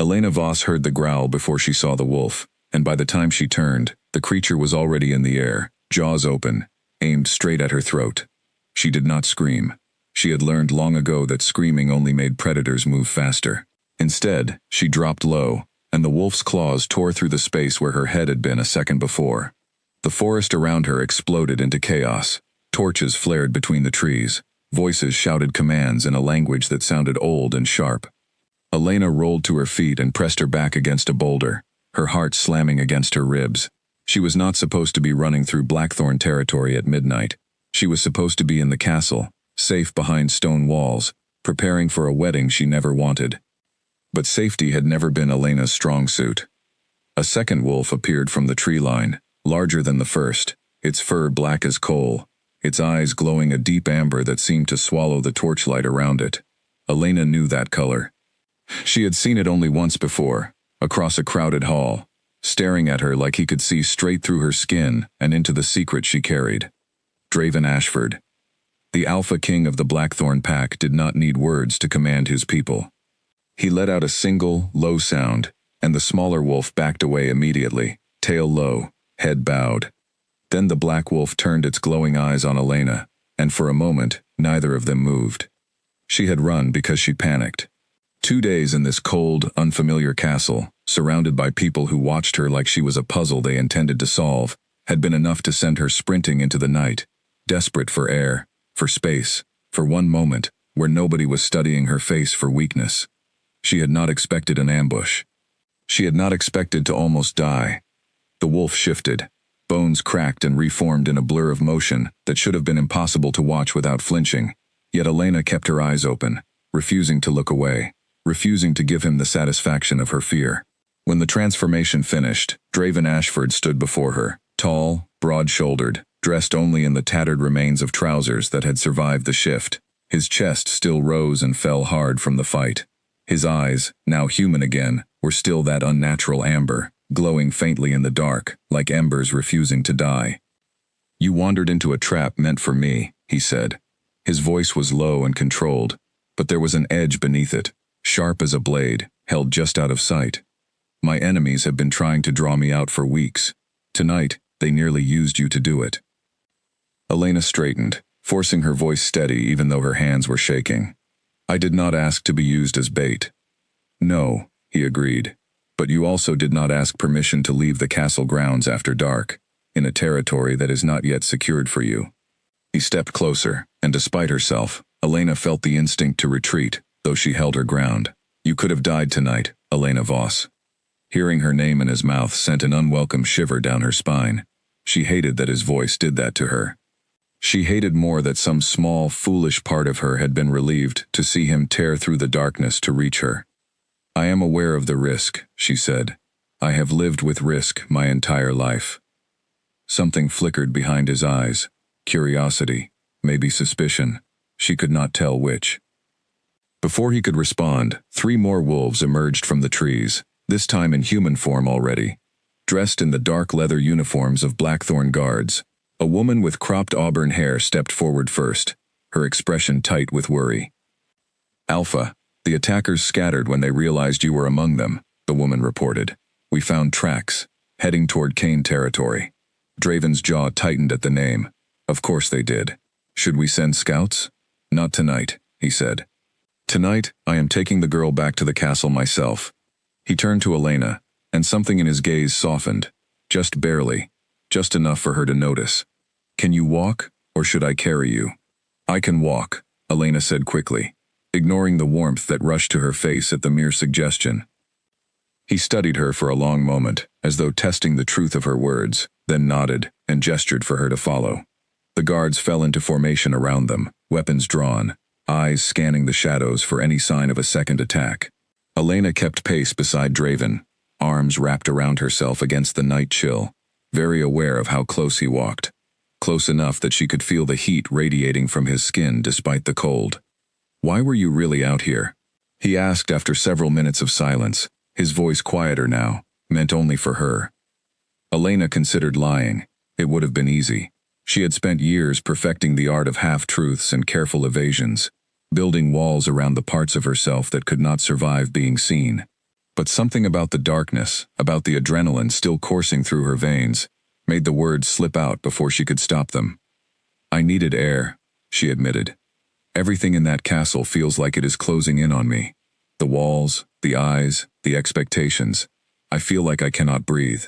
Elena Voss heard the growl before she saw the wolf, and by the time she turned, the creature was already in the air, jaws open, aimed straight at her throat. She did not scream. She had learned long ago that screaming only made predators move faster. Instead, she dropped low, and the wolf's claws tore through the space where her head had been a second before. The forest around her exploded into chaos. Torches flared between the trees. Voices shouted commands in a language that sounded old and sharp. Elena rolled to her feet and pressed her back against a boulder, her heart slamming against her ribs. She was not supposed to be running through Blackthorn territory at midnight. She was supposed to be in the castle, safe behind stone walls, preparing for a wedding she never wanted. But safety had never been Elena's strong suit. A second wolf appeared from the tree line, larger than the first, its fur black as coal, its eyes glowing a deep amber that seemed to swallow the torchlight around it. Elena knew that color. She had seen it only once before, across a crowded hall, staring at her like he could see straight through her skin and into the secret she carried. Draven Ashford. The alpha king of the Blackthorn pack did not need words to command his people. He let out a single, low sound, and the smaller wolf backed away immediately, tail low, head bowed. Then the black wolf turned its glowing eyes on Elena, and for a moment, neither of them moved. She had run because she panicked. 2 days in this cold, unfamiliar castle, surrounded by people who watched her like she was a puzzle they intended to solve, had been enough to send her sprinting into the night, desperate for air, for space, for one moment, where nobody was studying her face for weakness. She had not expected an ambush. She had not expected to almost die. The wolf shifted. Bones cracked and reformed in a blur of motion that should have been impossible to watch without flinching. Yet Elena kept her eyes open, refusing to look away, refusing to give him the satisfaction of her fear. When the transformation finished, Draven Ashford stood before her, tall, broad-shouldered, dressed only in the tattered remains of trousers that had survived the shift. His chest still rose and fell hard from the fight. His eyes, now human again, were still that unnatural amber, glowing faintly in the dark, like embers refusing to die. "You wandered into a trap meant for me," he said. His voice was low and controlled, but there was an edge beneath it, sharp as a blade, held just out of sight. "My enemies have been trying to draw me out for weeks. Tonight, they nearly used you to do it." Elena straightened, forcing her voice steady even though her hands were shaking. "I did not ask to be used as bait." "No," he agreed. "But you also did not ask permission to leave the castle grounds after dark, in a territory that is not yet secured for you." He stepped closer, and despite herself, Elena felt the instinct to retreat, though she held her ground. "You could have died tonight, Elena Voss." Hearing her name in his mouth sent an unwelcome shiver down her spine. She hated that his voice did that to her. She hated more that some small, foolish part of her had been relieved to see him tear through the darkness to reach her. "I am aware of the risk," she said. "I have lived with risk my entire life." Something flickered behind his eyes. Curiosity, maybe suspicion. She could not tell which. Before he could respond, 3 more wolves emerged from the trees, this time in human form already. Dressed in the dark leather uniforms of Blackthorn guards, a woman with cropped auburn hair stepped forward first, her expression tight with worry. "Alpha, the attackers scattered when they realized you were among them," the woman reported. "We found tracks, heading toward Kane territory." Draven's jaw tightened at the name. Of course they did. "Should we send scouts?" "Not tonight," he said. "Tonight, I am taking the girl back to the castle myself." He turned to Elena, and something in his gaze softened, just barely, just enough for her to notice. "Can you walk, or should I carry you?" "I can walk," Elena said quickly, ignoring the warmth that rushed to her face at the mere suggestion. He studied her for a long moment, as though testing the truth of her words, then nodded and gestured for her to follow. The guards fell into formation around them, weapons drawn, eyes scanning the shadows for any sign of a second attack. Elena kept pace beside Draven, arms wrapped around herself against the night chill, very aware of how close he walked. Close enough that she could feel the heat radiating from his skin despite the cold. "Why were you really out here?" he asked after several minutes of silence, his voice quieter now, meant only for her. Elena considered lying. It would have been easy. She had spent years perfecting the art of half-truths and careful evasions, building walls around the parts of herself that could not survive being seen. But something about the darkness, about the adrenaline still coursing through her veins, made the words slip out before she could stop them. I needed air, she admitted. Everything in that castle feels like it is closing in on me. The walls, the eyes, the expectations. I feel like I cannot breathe.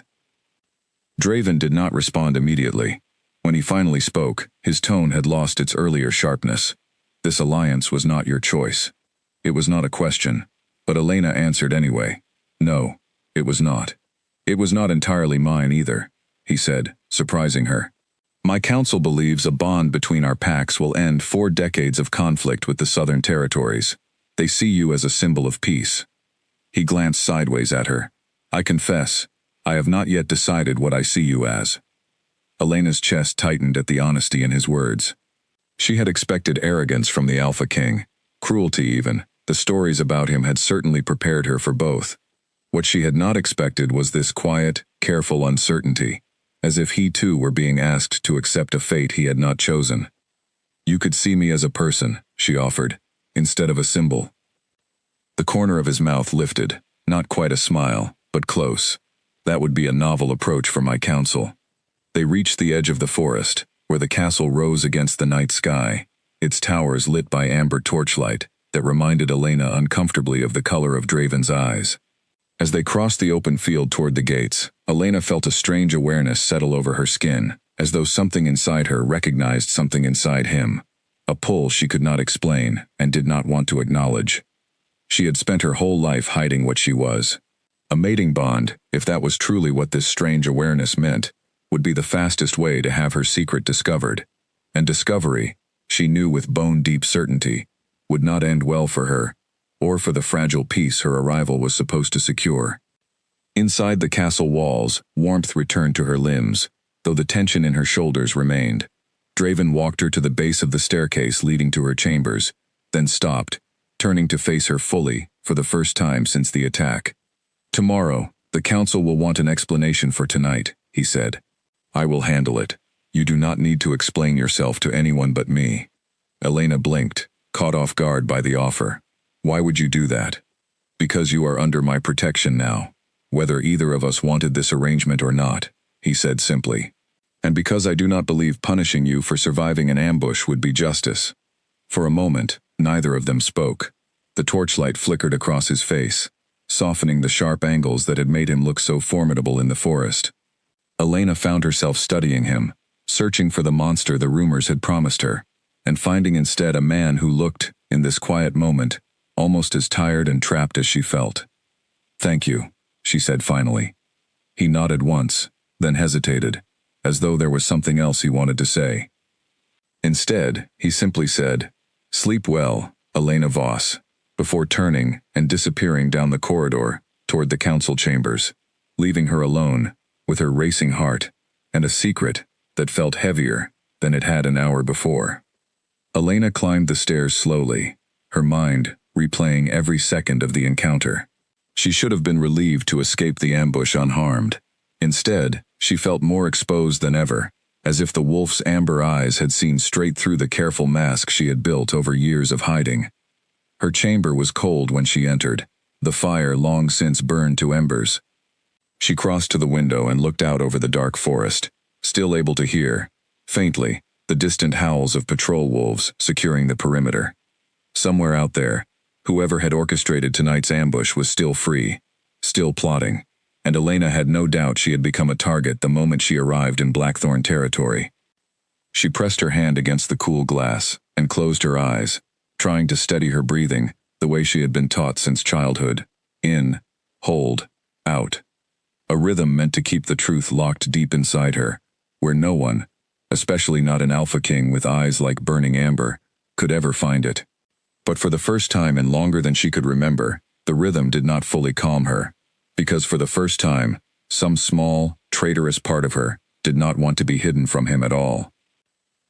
Draven did not respond immediately. When he finally spoke, his tone had lost its earlier sharpness. This alliance was not your choice. It was not a question, but Elena answered anyway. No, it was not. It was not entirely mine either, he said, surprising her. My council believes a bond between our packs will end 4 decades of conflict with the southern territories. They see you as a symbol of peace. He glanced sideways at her. I confess, I have not yet decided what I see you as. Elena's chest tightened at the honesty in his words. She had expected arrogance from the Alpha King, cruelty even. The stories about him had certainly prepared her for both. What she had not expected was this quiet, careful uncertainty, as if he too were being asked to accept a fate he had not chosen. You could see me as a person, she offered, instead of a symbol. The corner of his mouth lifted, not quite a smile, but close. That would be a novel approach for my council. They reached the edge of the forest, where the castle rose against the night sky, its towers lit by amber torchlight that reminded Elena uncomfortably of the color of Draven's eyes. As they crossed the open field toward the gates, Elena felt a strange awareness settle over her skin, as though something inside her recognized something inside him. A pull she could not explain and did not want to acknowledge. She had spent her whole life hiding what she was. A mating bond, if that was truly what this strange awareness meant, would be the fastest way to have her secret discovered. And discovery, she knew with bone-deep certainty, would not end well for her, or for the fragile peace her arrival was supposed to secure. Inside the castle walls, warmth returned to her limbs, though the tension in her shoulders remained. Draven walked her to the base of the staircase leading to her chambers, then stopped, turning to face her fully, for the first time since the attack. Tomorrow, the council will want an explanation for tonight, he said. I will handle it. You do not need to explain yourself to anyone but me. Elena blinked, caught off guard by the offer. Why would you do that? Because you are under my protection now, whether either of us wanted this arrangement or not, he said simply. And because I do not believe punishing you for surviving an ambush would be justice. For a moment, neither of them spoke. The torchlight flickered across his face, softening the sharp angles that had made him look so formidable in the forest. Elena found herself studying him, searching for the monster the rumors had promised her, and finding instead a man who looked, in this quiet moment, almost as tired and trapped as she felt. Thank you, she said finally. He nodded once, then hesitated, as though there was something else he wanted to say. Instead, he simply said, Sleep well, Elena Voss, before turning and disappearing down the corridor toward the council chambers, leaving her alone, with her racing heart, and a secret that felt heavier than it had an hour before. Elena climbed the stairs slowly, her mind replaying every second of the encounter. She should have been relieved to escape the ambush unharmed. Instead, she felt more exposed than ever, as if the wolf's amber eyes had seen straight through the careful mask she had built over years of hiding. Her chamber was cold when she entered, the fire long since burned to embers. She crossed to the window and looked out over the dark forest, still able to hear, faintly, the distant howls of patrol wolves securing the perimeter. Somewhere out there, whoever had orchestrated tonight's ambush was still free, still plotting, and Elena had no doubt she had become a target the moment she arrived in Blackthorn territory. She pressed her hand against the cool glass and closed her eyes, trying to steady her breathing the way she had been taught since childhood. In, hold, out. A rhythm meant to keep the truth locked deep inside her, where no one, especially not an Alpha King with eyes like burning amber, could ever find it. But for the first time and longer than she could remember, the rhythm did not fully calm her, because for the first time, some small, traitorous part of her did not want to be hidden from him at all.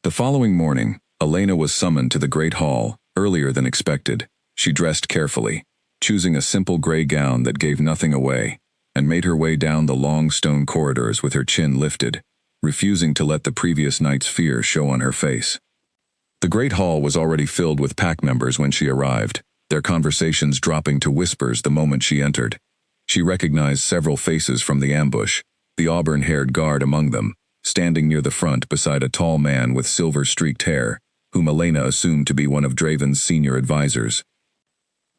The following morning, Elena was summoned to the Great Hall, earlier than expected. She dressed carefully, choosing a simple gray gown that gave nothing away, and made her way down the long stone corridors with her chin lifted, refusing to let the previous night's fear show on her face. The Great Hall was already filled with pack members when she arrived, their conversations dropping to whispers the moment she entered. She recognized several faces from the ambush, the auburn-haired guard among them, standing near the front beside a tall man with silver-streaked hair, whom Elena assumed to be one of Draven's senior advisors.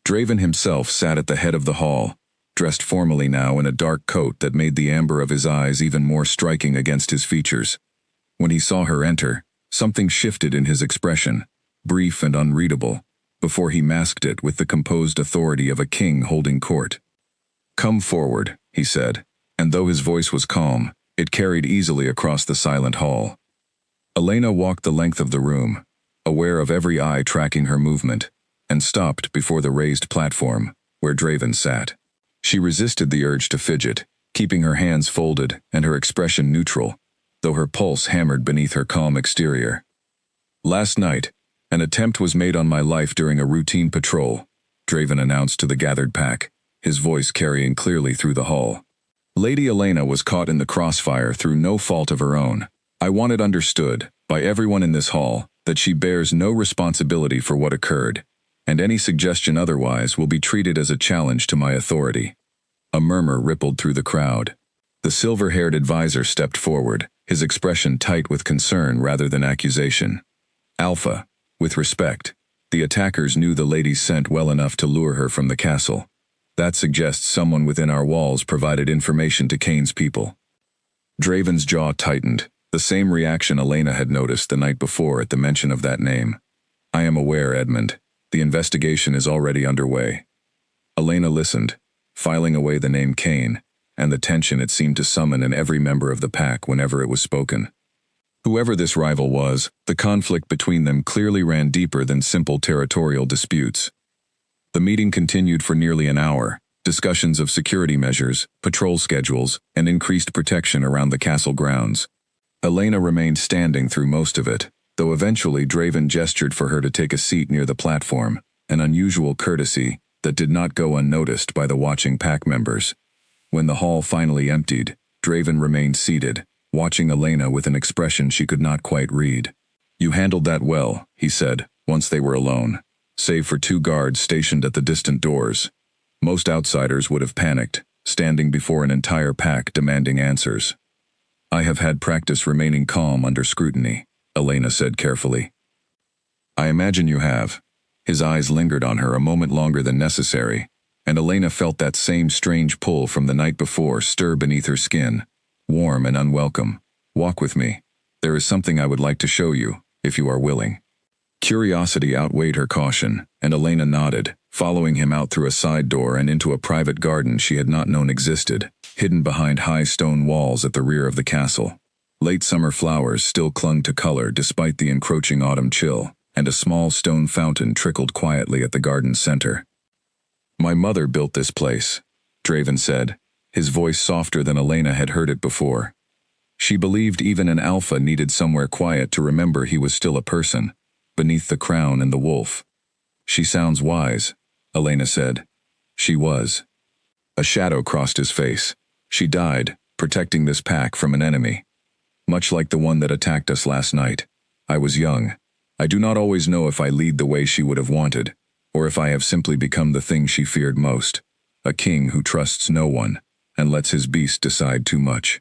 Draven himself sat at the head of the hall, dressed formally now in a dark coat that made the amber of his eyes even more striking against his features. When he saw her enter, something shifted in his expression, brief and unreadable, before he masked it with the composed authority of a king holding court. "Come forward," he said, and though his voice was calm, it carried easily across the silent hall. Elena walked the length of the room, aware of every eye tracking her movement, and stopped before the raised platform, where Draven sat. She resisted the urge to fidget, keeping her hands folded and her expression neutral, though her pulse hammered beneath her calm exterior. "Last night, an attempt was made on my life during a routine patrol," Draven announced to the gathered pack, his voice carrying clearly through the hall. "Lady Elena was caught in the crossfire through no fault of her own. I want it understood, by everyone in this hall, that she bears no responsibility for what occurred, and any suggestion otherwise will be treated as a challenge to my authority." A murmur rippled through the crowd. The silver-haired advisor stepped forward, his expression tight with concern rather than accusation. "Alpha, with respect, the attackers knew the lady's scent well enough to lure her from the castle. That suggests someone within our walls provided information to Kane's people." Draven's jaw tightened, the same reaction Elena had noticed the night before at the mention of that name. "I am aware, Edmund. The investigation is already underway." Elena listened, filing away the name Kane, and the tension it seemed to summon in every member of the pack whenever it was spoken. Whoever this rival was, the conflict between them clearly ran deeper than simple territorial disputes. The meeting continued for nearly an hour, discussions of security measures, patrol schedules, and increased protection around the castle grounds. Elena remained standing through most of it, though eventually Draven gestured for her to take a seat near the platform, an unusual courtesy that did not go unnoticed by the watching pack members. When the hall finally emptied, Draven remained seated, watching Elena with an expression she could not quite read. "You handled that well," he said, once they were alone, save for 2 guards stationed at the distant doors. Most outsiders would have panicked, standing before an entire pack demanding answers. "I have had practice remaining calm under scrutiny," Elena said carefully. "I imagine you have." His eyes lingered on her a moment longer than necessary, and Elena felt that same strange pull from the night before stir beneath her skin, warm and unwelcome. "Walk with me. There is something I would like to show you, if you are willing." Curiosity outweighed her caution, and Elena nodded, following him out through a side door and into a private garden she had not known existed, hidden behind high stone walls at the rear of the castle. Late summer flowers still clung to color despite the encroaching autumn chill, and a small stone fountain trickled quietly at the garden's center. "My mother built this place," Draven said, his voice softer than Elena had heard it before. She believed even an alpha needed somewhere quiet to remember he was still a person, beneath the crown and the wolf. "She sounds wise," Elena said. She was. A shadow crossed his face. "She died, protecting this pack from an enemy. Much like the one that attacked us last night. I was young. I do not always know if I lead the way she would have wanted, or if I have simply become the thing she feared most, a king who trusts no one, and lets his beast decide too much."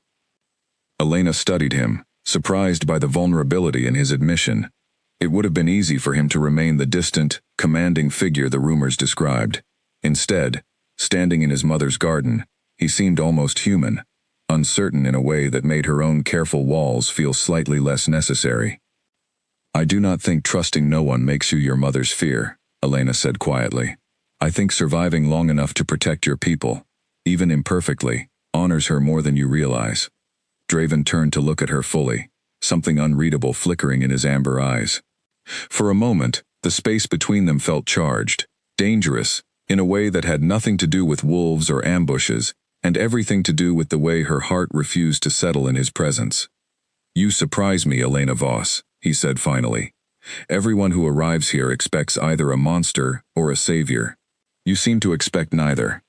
Elena studied him, surprised by the vulnerability in his admission. It would have been easy for him to remain the distant, commanding figure the rumors described. Instead, standing in his mother's garden, he seemed almost human, uncertain in a way that made her own careful walls feel slightly less necessary. "I do not think trusting no one makes you your mother's fear," Elena said quietly. "I think surviving long enough to protect your people, even imperfectly, honors her more than you realize." Draven turned to look at her fully, something unreadable flickering in his amber eyes. For a moment, the space between them felt charged, dangerous, in a way that had nothing to do with wolves or ambushes, and everything to do with the way her heart refused to settle in his presence. "You surprise me, Elena Voss," he said finally. "Everyone who arrives here expects either a monster or a savior. You seem to expect neither."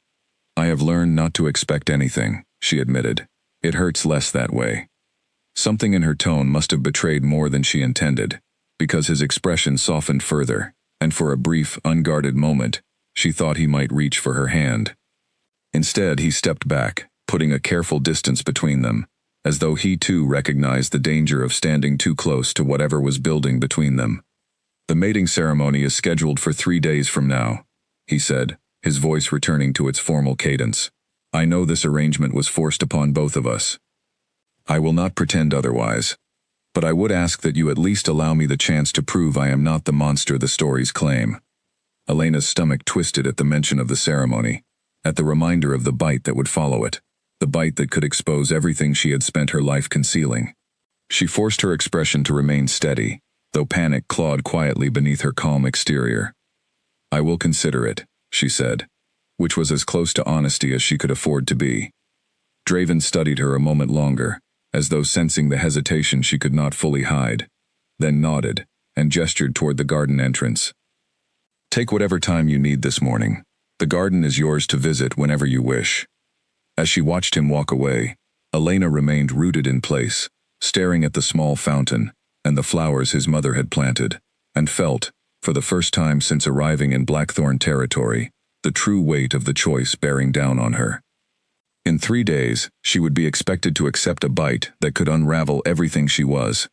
"I have learned not to expect anything," she admitted. "It hurts less that way." Something in her tone must have betrayed more than she intended, because his expression softened further, and for a brief, unguarded moment, she thought he might reach for her hand. Instead, he stepped back, putting a careful distance between them, as though he too recognized the danger of standing too close to whatever was building between them. "The mating ceremony is scheduled for 3 days from now," he said, his voice returning to its formal cadence. "I know this arrangement was forced upon both of us. I will not pretend otherwise. But I would ask that you at least allow me the chance to prove I am not the monster the stories claim." Elena's stomach twisted at the mention of the ceremony, at the reminder of the bite that would follow it, the bite that could expose everything she had spent her life concealing. She forced her expression to remain steady, though panic clawed quietly beneath her calm exterior. "I will consider it," she said, which was as close to honesty as she could afford to be. Draven studied her a moment longer, as though sensing the hesitation she could not fully hide, then nodded, and gestured toward the garden entrance. "Take whatever time you need this morning. The garden is yours to visit whenever you wish." As she watched him walk away, Elena remained rooted in place, staring at the small fountain and the flowers his mother had planted, and felt, for the first time since arriving in Blackthorn territory, the true weight of the choice bearing down on her. In 3 days, she would be expected to accept a bite that could unravel everything she was,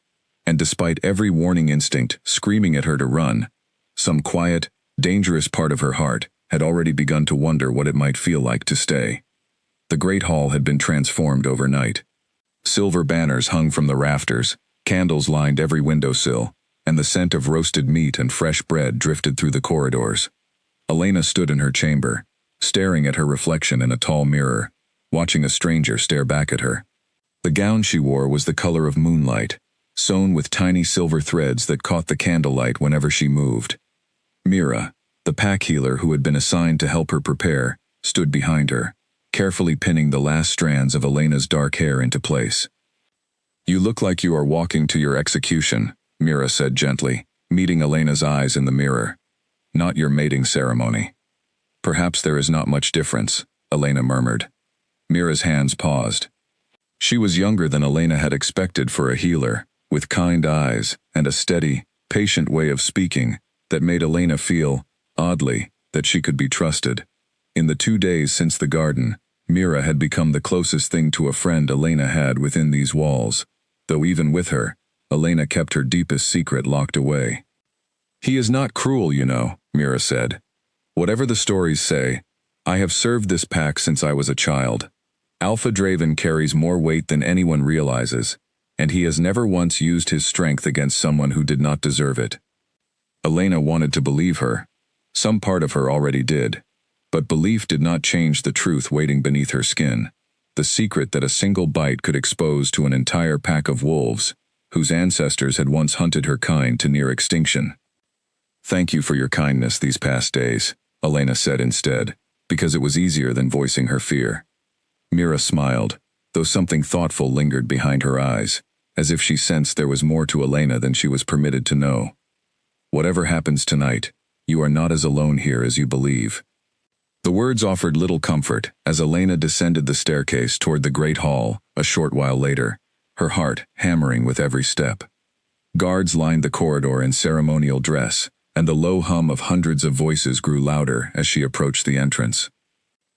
and despite every warning instinct screaming at her to run, some quiet, dangerous part of her heart had already begun to wonder what it might feel like to stay. The great hall had been transformed overnight. Silver banners hung from the rafters, candles lined every windowsill, and the scent of roasted meat and fresh bread drifted through the corridors. Elena stood in her chamber, staring at her reflection in a tall mirror, watching a stranger stare back at her. The gown she wore was the color of moonlight, sewn with tiny silver threads that caught the candlelight whenever she moved. Mira, the pack healer who had been assigned to help her prepare, stood behind her, carefully pinning the last strands of Elena's dark hair into place. "You look like you are walking to your execution," Mira said gently, meeting Elena's eyes in the mirror. "Not your mating ceremony." "Perhaps there is not much difference," Elena murmured. Mira's hands paused. She was younger than Elena had expected for a healer, with kind eyes and a steady, patient way of speaking that made Elena feel, oddly, that she could be trusted. In the 2 days since the garden, Mira had become the closest thing to a friend Elena had within these walls, though even with her, Elena kept her deepest secret locked away. "He is not cruel, you know," Mira said. "Whatever the stories say, I have served this pack since I was a child. Alpha Draven carries more weight than anyone realizes, and he has never once used his strength against someone who did not deserve it." Elena wanted to believe her. Some part of her already did. But belief did not change the truth waiting beneath her skin, the secret that a single bite could expose to an entire pack of wolves, whose ancestors had once hunted her kind to near extinction. "Thank you for your kindness these past days," Elena said instead, because it was easier than voicing her fear. Mira smiled, though something thoughtful lingered behind her eyes, as if she sensed there was more to Elena than she was permitted to know. "Whatever happens tonight, you are not as alone here as you believe." The words offered little comfort as Elena descended the staircase toward the great hall a short while later, her heart hammering with every step. Guards lined the corridor in ceremonial dress, and the low hum of hundreds of voices grew louder as she approached the entrance.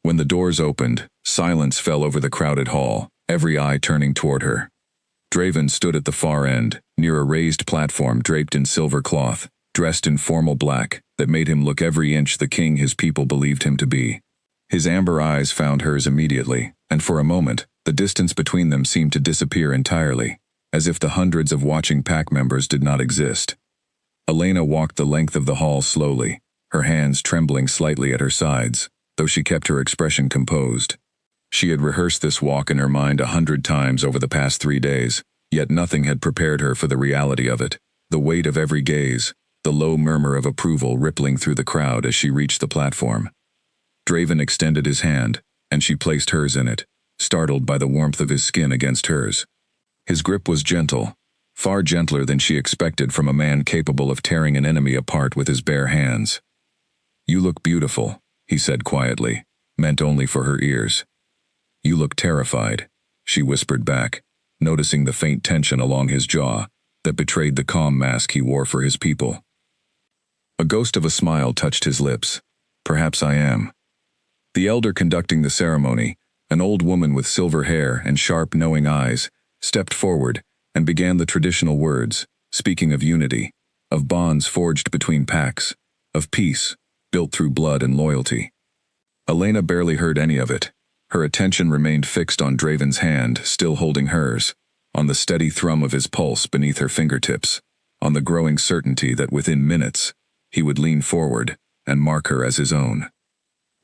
When the doors opened, silence fell over the crowded hall, every eye turning toward her. Draven stood at the far end, near a raised platform draped in silver cloth, dressed in formal black, that made him look every inch the king his people believed him to be. His amber eyes found hers immediately, and for a moment, the distance between them seemed to disappear entirely, as if the hundreds of watching pack members did not exist. Elena walked the length of the hall slowly, her hands trembling slightly at her sides, though she kept her expression composed. She had rehearsed this walk in her mind 100 times over the past 3 days, yet nothing had prepared her for the reality of it, the weight of every gaze, the low murmur of approval rippling through the crowd as she reached the platform. Draven extended his hand, and she placed hers in it, startled by the warmth of his skin against hers. His grip was gentle, far gentler than she expected from a man capable of tearing an enemy apart with his bare hands. "You look beautiful," he said quietly, meant only for her ears. "You look terrified," she whispered back, noticing the faint tension along his jaw that betrayed the calm mask he wore for his people. A ghost of a smile touched his lips. "Perhaps I am." The elder conducting the ceremony, an old woman with silver hair and sharp, knowing eyes, stepped forward and began the traditional words, speaking of unity, of bonds forged between packs, of peace, built through blood and loyalty. Elena barely heard any of it. Her attention remained fixed on Draven's hand, still holding hers, on the steady thrum of his pulse beneath her fingertips, on the growing certainty that within minutes, he would lean forward and mark her as his own.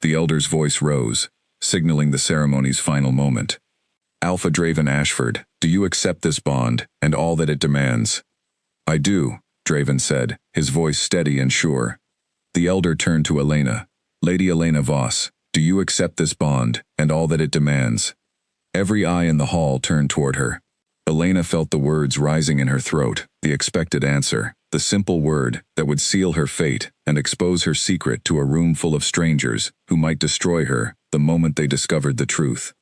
The elder's voice rose, signaling the ceremony's final moment. Alpha Draven Ashford, do you accept this bond and all that it demands? I do, Draven said, his voice steady and sure. The elder turned to Elena. Lady Elena Voss, do you accept this bond and all that it demands? Every eye in the hall turned toward her. Elena felt the words rising in her throat, the expected answer, the simple word that would seal her fate and expose her secret to a room full of strangers who might destroy her the moment they discovered the truth.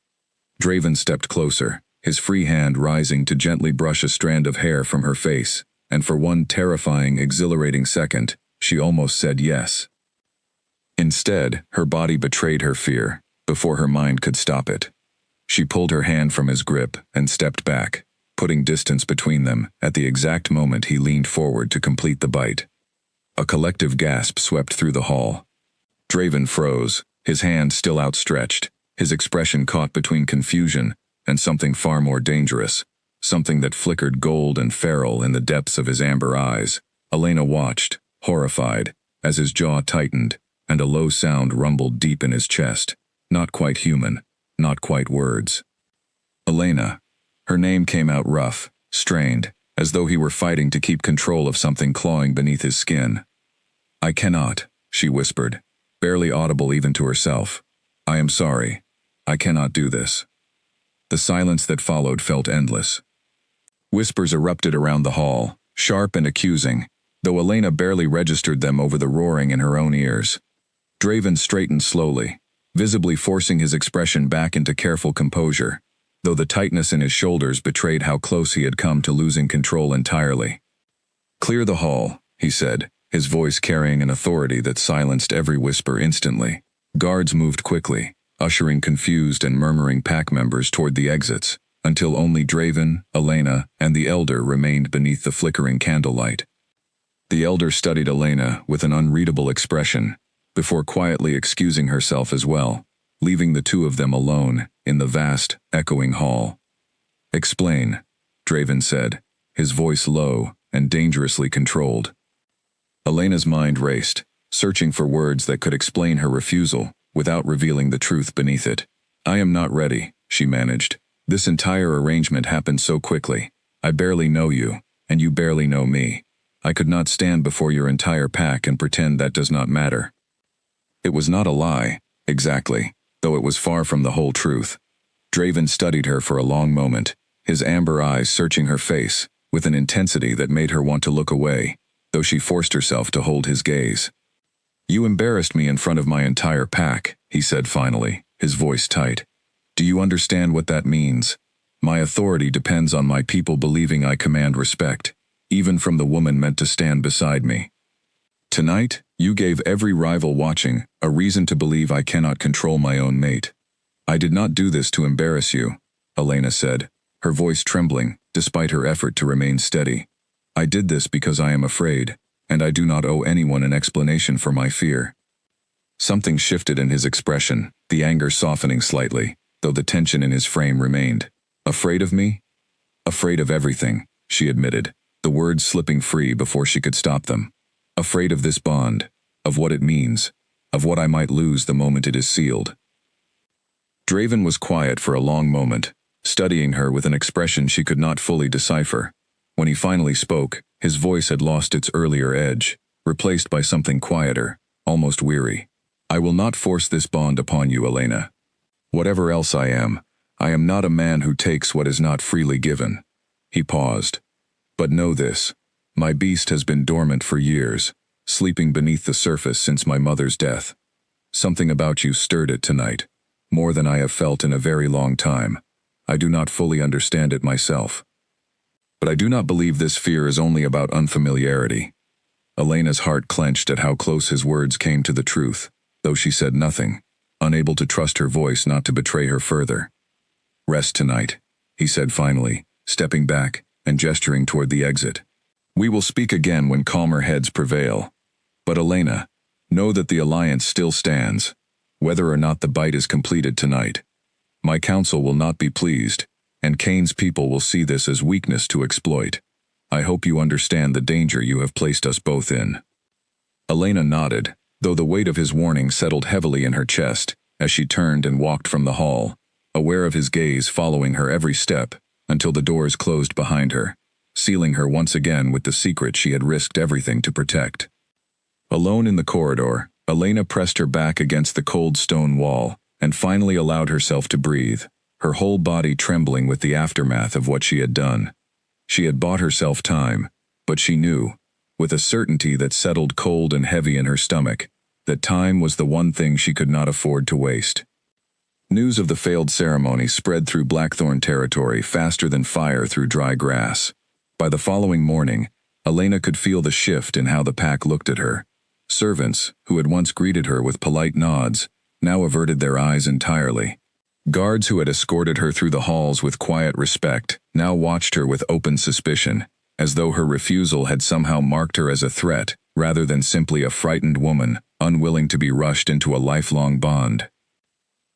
Draven stepped closer, his free hand rising to gently brush a strand of hair from her face, and for one terrifying, exhilarating second, she almost said yes. Instead, her body betrayed her fear, before her mind could stop it. She pulled her hand from his grip and stepped back, putting distance between them at the exact moment he leaned forward to complete the bite. A collective gasp swept through the hall. Draven froze, his hand still outstretched, his expression caught between confusion and something far more dangerous, something that flickered gold and feral in the depths of his amber eyes. Elena watched, horrified, as his jaw tightened, and a low sound rumbled deep in his chest. Not quite human, not quite words. Elena. Her name came out rough, strained, as though he were fighting to keep control of something clawing beneath his skin. I cannot, she whispered, barely audible even to herself. I am sorry. I cannot do this. The silence that followed felt endless. Whispers erupted around the hall, sharp and accusing, though Elena barely registered them over the roaring in her own ears. Draven straightened slowly, visibly forcing his expression back into careful composure, though the tightness in his shoulders betrayed how close he had come to losing control entirely. Clear the hall, he said, his voice carrying an authority that silenced every whisper instantly. Guards moved quickly, ushering confused and murmuring pack members toward the exits, until only Draven, Elena, and the elder remained beneath the flickering candlelight. The elder studied Elena with an unreadable expression, before quietly excusing herself as well, leaving the two of them alone in the vast, echoing hall. Explain, Draven said, his voice low and dangerously controlled. Elena's mind raced, searching for words that could explain her refusal, without revealing the truth beneath it. I am not ready, she managed. This entire arrangement happened so quickly. I barely know you, and you barely know me. I could not stand before your entire pack and pretend that does not matter. It was not a lie, exactly, though it was far from the whole truth. Draven studied her for a long moment, his amber eyes searching her face, with an intensity that made her want to look away, though she forced herself to hold his gaze. You embarrassed me in front of my entire pack, he said finally, his voice tight. Do you understand what that means? My authority depends on my people believing I command respect, even from the woman meant to stand beside me. Tonight, you gave every rival watching a reason to believe I cannot control my own mate. I did not do this to embarrass you, Elena said, her voice trembling, despite her effort to remain steady. I did this because I am afraid, and I do not owe anyone an explanation for my fear. Something shifted in his expression, the anger softening slightly, though the tension in his frame remained. Afraid of me? Afraid of everything, she admitted, the words slipping free before she could stop them. Afraid of this bond, of what it means, of what I might lose the moment it is sealed. Draven was quiet for a long moment, studying her with an expression she could not fully decipher. When he finally spoke, his voice had lost its earlier edge, replaced by something quieter, almost weary. I will not force this bond upon you, Elena. Whatever else I am not a man who takes what is not freely given. He paused. But know this. My beast has been dormant for years, sleeping beneath the surface since my mother's death. Something about you stirred it tonight, more than I have felt in a very long time. I do not fully understand it myself. But I do not believe this fear is only about unfamiliarity. Elena's heart clenched at how close his words came to the truth, though she said nothing. unable to trust her voice not to betray her further. "Rest tonight," he said finally, stepping back and gesturing toward the exit. "We will speak again when calmer heads prevail. But Elena, know that the alliance still stands, whether or not the bite is completed tonight. My council will not be pleased, and Kane's people will see this as weakness to exploit. I hope you understand the danger you have placed us both in." Elena nodded, though the weight of his warning settled heavily in her chest as she turned and walked from the hall, aware of his gaze following her every step until the doors closed behind her, sealing her once again with the secret she had risked everything to protect. Alone in the corridor, Elena pressed her back against the cold stone wall and finally allowed herself to breathe, her whole body trembling with the aftermath of what she had done. She had bought herself time, but she knew, with a certainty that settled cold and heavy in her stomach, that time was the one thing she could not afford to waste. News of the failed ceremony spread through Blackthorn territory faster than fire through dry grass. By the following morning, Elena could feel the shift in how the pack looked at her. Servants, who had once greeted her with polite nods, now averted their eyes entirely. Guards who had escorted her through the halls with quiet respect now watched her with open suspicion, as though her refusal had somehow marked her as a threat, rather than simply a frightened woman, unwilling to be rushed into a lifelong bond.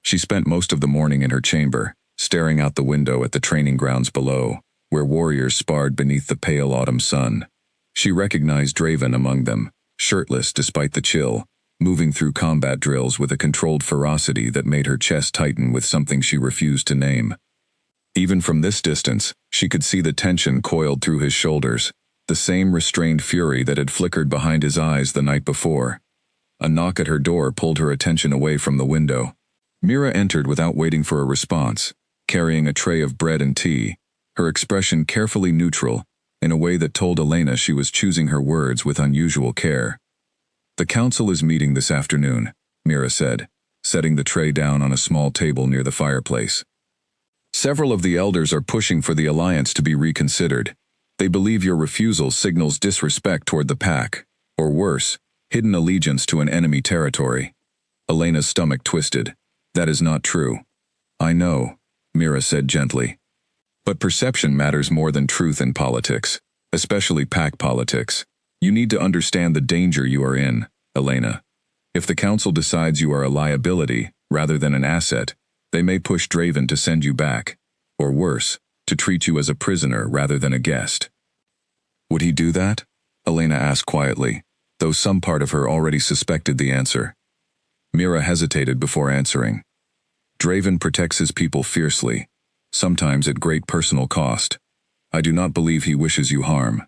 She spent most of the morning in her chamber, staring out the window at the training grounds below, where warriors sparred beneath the pale autumn sun. She recognized Draven among them, shirtless despite the chill, moving through combat drills with a controlled ferocity that made her chest tighten with something she refused to name. Even from this distance, she could see the tension coiled through his shoulders, the same restrained fury that had flickered behind his eyes the night before. A knock at her door pulled her attention away from the window. Mira entered without waiting for a response, carrying a tray of bread and tea, her expression carefully neutral, in a way that told Elena she was choosing her words with unusual care. "The council is meeting this afternoon," Mira said, setting the tray down on a small table near the fireplace. "Several of the elders are pushing for the alliance to be reconsidered. They believe your refusal signals disrespect toward the pack, or worse, hidden allegiance to an enemy territory." Elena's stomach twisted. "That is not true." "I know," Mira said gently. "But perception matters more than truth in politics, especially pack politics. You need to understand the danger you are in, Elena. If the council decides you are a liability rather than an asset, they may push Draven to send you back, or worse, to treat you as a prisoner rather than a guest." "Would he do that?" Elena asked quietly, though some part of her already suspected the answer. Mira hesitated before answering. "Draven protects his people fiercely, sometimes at great personal cost. I do not believe he wishes you harm.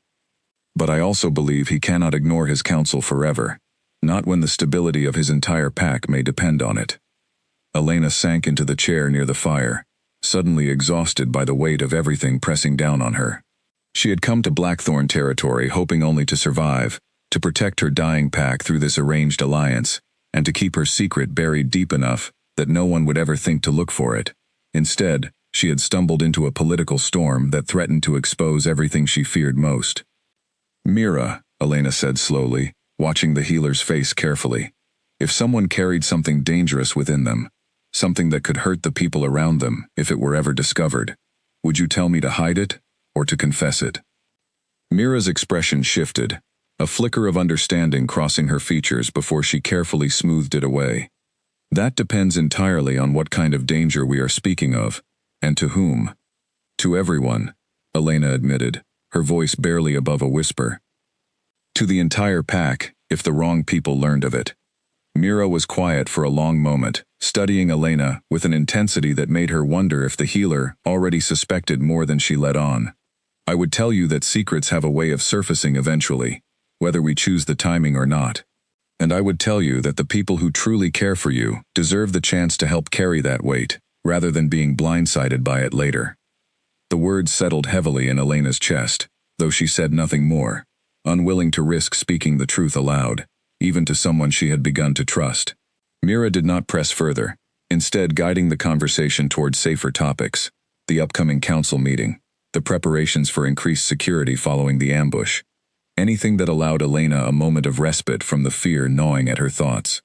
But I also believe he cannot ignore his counsel forever, not when the stability of his entire pack may depend on it." Elena sank into the chair near the fire, suddenly exhausted by the weight of everything pressing down on her. She had come to Blackthorn territory hoping only to survive, to protect her dying pack through this arranged alliance, and to keep her secret buried deep enough that no one would ever think to look for it. Instead, she had stumbled into a political storm that threatened to expose everything she feared most. "Mira," Elena said slowly, watching the healer's face carefully, "if someone carried something dangerous within them, something that could hurt the people around them if it were ever discovered, would you tell me to hide it or to confess it?" Mira's expression shifted, a flicker of understanding crossing her features before she carefully smoothed it away. "That depends entirely on what kind of danger we are speaking of, and to whom." "To everyone," Elena admitted, her voice barely above a whisper. "To the entire pack, if the wrong people learned of it." Mira was quiet for a long moment, studying Elena with an intensity that made her wonder if the healer already suspected more than she let on. "I would tell you that secrets have a way of surfacing eventually, whether we choose the timing or not. And I would tell you that the people who truly care for you deserve the chance to help carry that weight, rather than being blindsided by it later." The words settled heavily in Elena's chest, though she said nothing more, unwilling to risk speaking the truth aloud, even to someone she had begun to trust. Mira did not press further, instead guiding the conversation toward safer topics: the upcoming council meeting, the preparations for increased security following the ambush, anything that allowed Elena a moment of respite from the fear gnawing at her thoughts.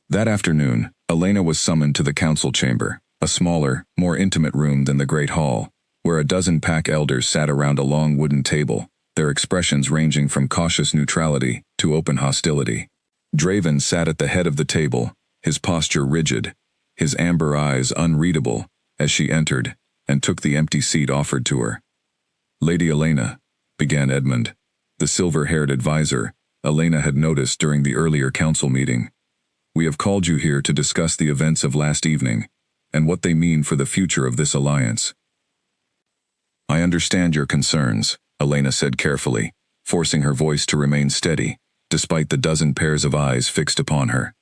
That afternoon, Elena was summoned to the council chamber, a smaller, more intimate room than the great hall, where a dozen pack elders sat around a long wooden table, their expressions ranging from cautious neutrality to open hostility. Draven sat at the head of the table, his posture rigid, his amber eyes unreadable, as she entered and took the empty seat offered to her. "Lady Elena," began Edmund, the silver-haired advisor Elena had noticed during the earlier council meeting. "We have called you here to discuss the events of last evening and what they mean for the future of this alliance." "I understand your concerns," Elena said carefully, forcing her voice to remain steady, despite the dozen pairs of eyes fixed upon her.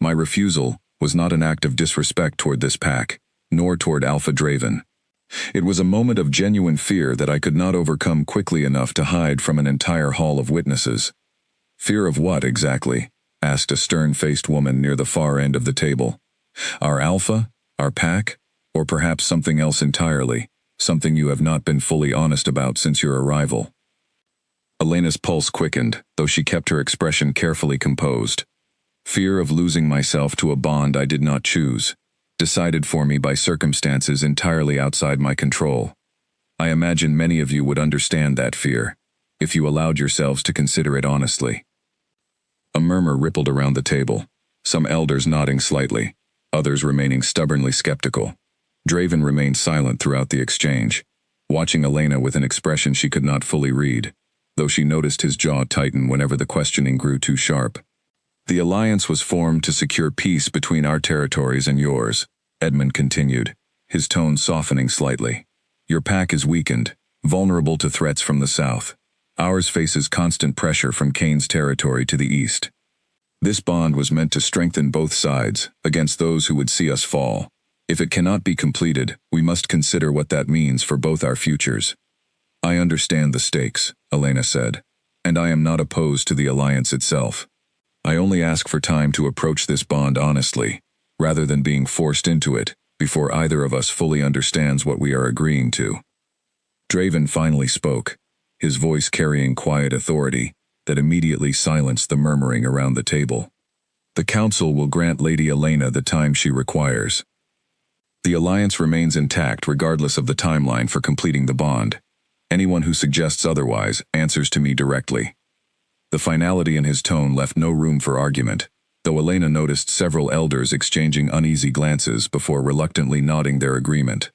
"My refusal was not an act of disrespect toward this pack, nor toward Alpha Draven. It was a moment of genuine fear that I could not overcome quickly enough to hide from an entire hall of witnesses." "Fear of what, exactly?" asked a stern-faced woman near the far end of the table. "Our Alpha? Our pack? Or perhaps something else entirely, something you have not been fully honest about since your arrival?" Elena's pulse quickened, though she kept her expression carefully composed. "Fear of losing myself to a bond I did not choose, decided for me by circumstances entirely outside my control. I imagine many of you would understand that fear, if you allowed yourselves to consider it honestly." A murmur rippled around the table, some elders nodding slightly, others remaining stubbornly skeptical. Draven remained silent throughout the exchange, watching Elena with an expression she could not fully read, though she noticed his jaw tighten whenever the questioning grew too sharp. "The alliance was formed to secure peace between our territories and yours," Edmund continued, his tone softening slightly. "Your pack is weakened, vulnerable to threats from the south. Ours faces constant pressure from Kane's territory to the east. This bond was meant to strengthen both sides against those who would see us fall. If it cannot be completed, we must consider what that means for both our futures." "I understand the stakes," Elena said, "and I am not opposed to the alliance itself. I only ask for time to approach this bond honestly, rather than being forced into it before either of us fully understands what we are agreeing to." Draven finally spoke, his voice carrying quiet authority that immediately silenced the murmuring around the table. "The council will grant Lady Elena the time she requires. The alliance remains intact regardless of the timeline for completing the bond. Anyone who suggests otherwise answers to me directly." The finality in his tone left no room for argument, though Elena noticed several elders exchanging uneasy glances before reluctantly nodding their agreement.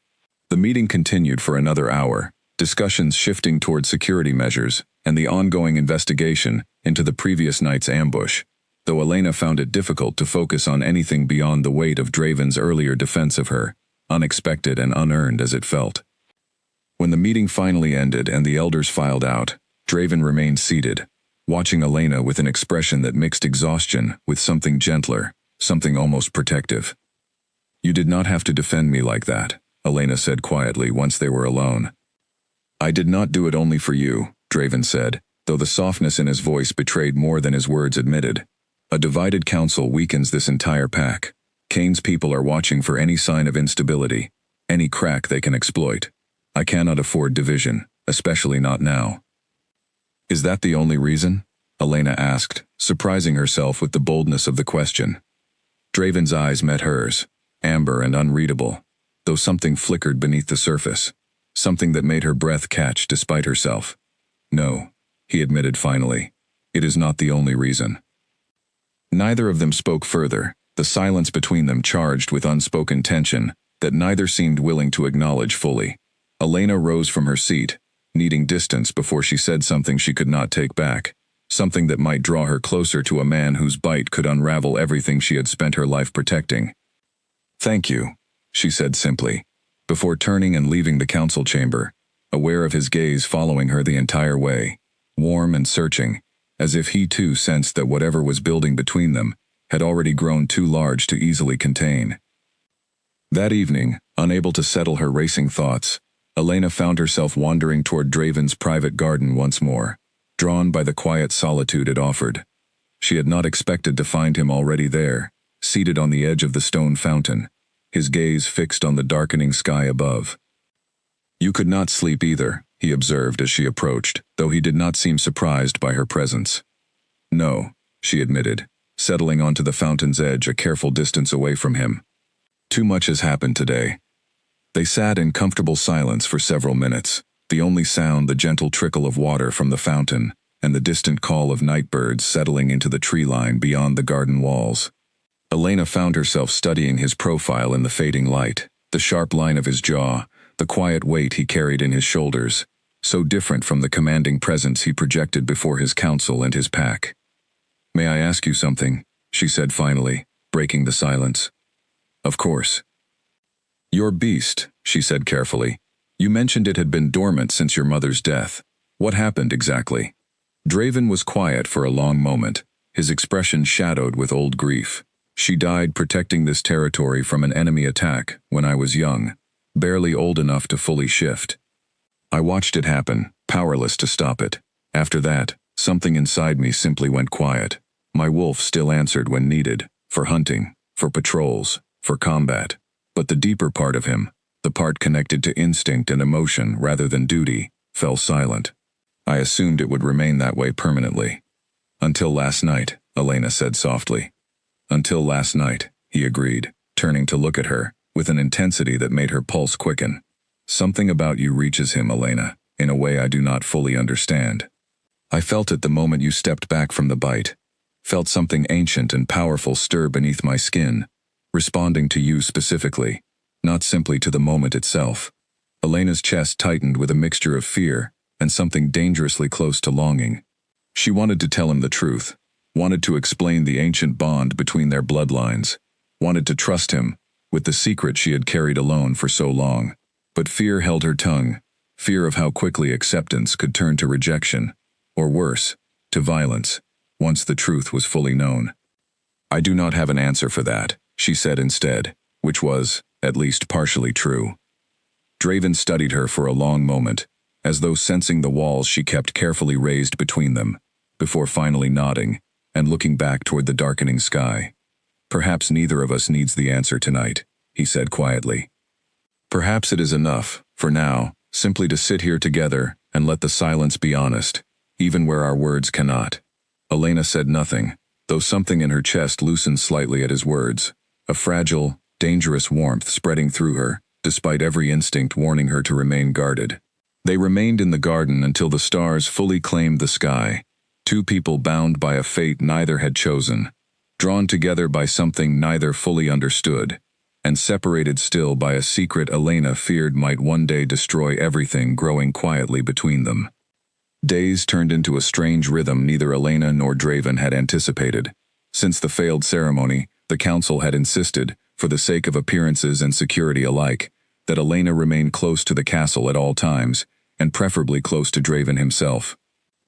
The meeting continued for another hour, discussions shifting toward security measures and the ongoing investigation into the previous night's ambush, though Elena found it difficult to focus on anything beyond the weight of Draven's earlier defense of her, unexpected and unearned as it felt. When the meeting finally ended and the elders filed out, Draven remained seated, watching Elena with an expression that mixed exhaustion with something gentler, something almost protective. "You did not have to defend me like that," Elena said quietly once they were alone. "I did not do it only for you," Draven said, though the softness in his voice betrayed more than his words admitted. "A divided council weakens this entire pack. Kane's people are watching for any sign of instability, any crack they can exploit. I cannot afford division, especially not now." "Is that the only reason?" Elena asked, surprising herself with the boldness of the question. Draven's eyes met hers, amber and unreadable, though something flickered beneath the surface, something that made her breath catch despite herself. "No," he admitted finally, "it is not the only reason." Neither of them spoke further, the silence between them charged with unspoken tension that neither seemed willing to acknowledge fully. Elena rose from her seat, needing distance before she said something she could not take back, something that might draw her closer to a man whose bite could unravel everything she had spent her life protecting. "Thank you," she said simply, before turning and leaving the council chamber, aware of his gaze following her the entire way, warm and searching, as if he too sensed that whatever was building between them had already grown too large to easily contain. That evening, unable to settle her racing thoughts, Elena found herself wandering toward Draven's private garden once more, drawn by the quiet solitude it offered. She had not expected to find him already there, seated on the edge of the stone fountain, his gaze fixed on the darkening sky above. "You could not sleep either," he observed as she approached, though he did not seem surprised by her presence. "No," she admitted, settling onto the fountain's edge a careful distance away from him. Too much has happened today. They sat in comfortable silence for several minutes, the only sound the gentle trickle of water from the fountain and the distant call of night birds settling into the tree line beyond the garden walls. Elena found herself studying his profile in the fading light, the sharp line of his jaw, the quiet weight he carried in his shoulders, so different from the commanding presence he projected before his council and his pack. "May I ask you something?" she said finally, breaking the silence. "Of course." "Your beast," she said carefully. "You mentioned it had been dormant since your mother's death. What happened exactly?" Draven was quiet for a long moment, his expression shadowed with old grief. "She died protecting this territory from an enemy attack when I was young, barely old enough to fully shift. I watched it happen, powerless to stop it. After that, something inside me simply went quiet. My wolf still answered when needed, for hunting, for patrols, for combat. But the deeper part of him, the part connected to instinct and emotion rather than duty, fell silent. I assumed it would remain that way permanently. Until last night," Elena said softly. "Until last night," he agreed, turning to look at her, with an intensity that made her pulse quicken. "Something about you reaches him, Elena, in a way I do not fully understand. I felt it the moment you stepped back from the bite. Felt something ancient and powerful stir beneath my skin, responding to you specifically, not simply to the moment itself." Elena's chest tightened with a mixture of fear and something dangerously close to longing. She wanted to tell him the truth, wanted to explain the ancient bond between their bloodlines, wanted to trust him with the secret she had carried alone for so long. But fear held her tongue, fear of how quickly acceptance could turn to rejection, or worse, to violence, once the truth was fully known. "I do not have an answer for that," she said instead, which was, at least partially true. Draven studied her for a long moment, as though sensing the walls she kept carefully raised between them, before finally nodding and looking back toward the darkening sky. "Perhaps neither of us needs the answer tonight," he said quietly. "Perhaps it is enough, for now, simply to sit here together and let the silence be honest, even where our words cannot." Elena said nothing, though something in her chest loosened slightly at his words, a fragile, dangerous warmth spreading through her, despite every instinct warning her to remain guarded. They remained in the garden until the stars fully claimed the sky, two people bound by a fate neither had chosen, drawn together by something neither fully understood, and separated still by a secret Elena feared might one day destroy everything growing quietly between them. Days turned into a strange rhythm neither Elena nor Draven had anticipated. Since the failed ceremony, the council had insisted, for the sake of appearances and security alike, that Elena remain close to the castle at all times, and preferably close to Draven himself.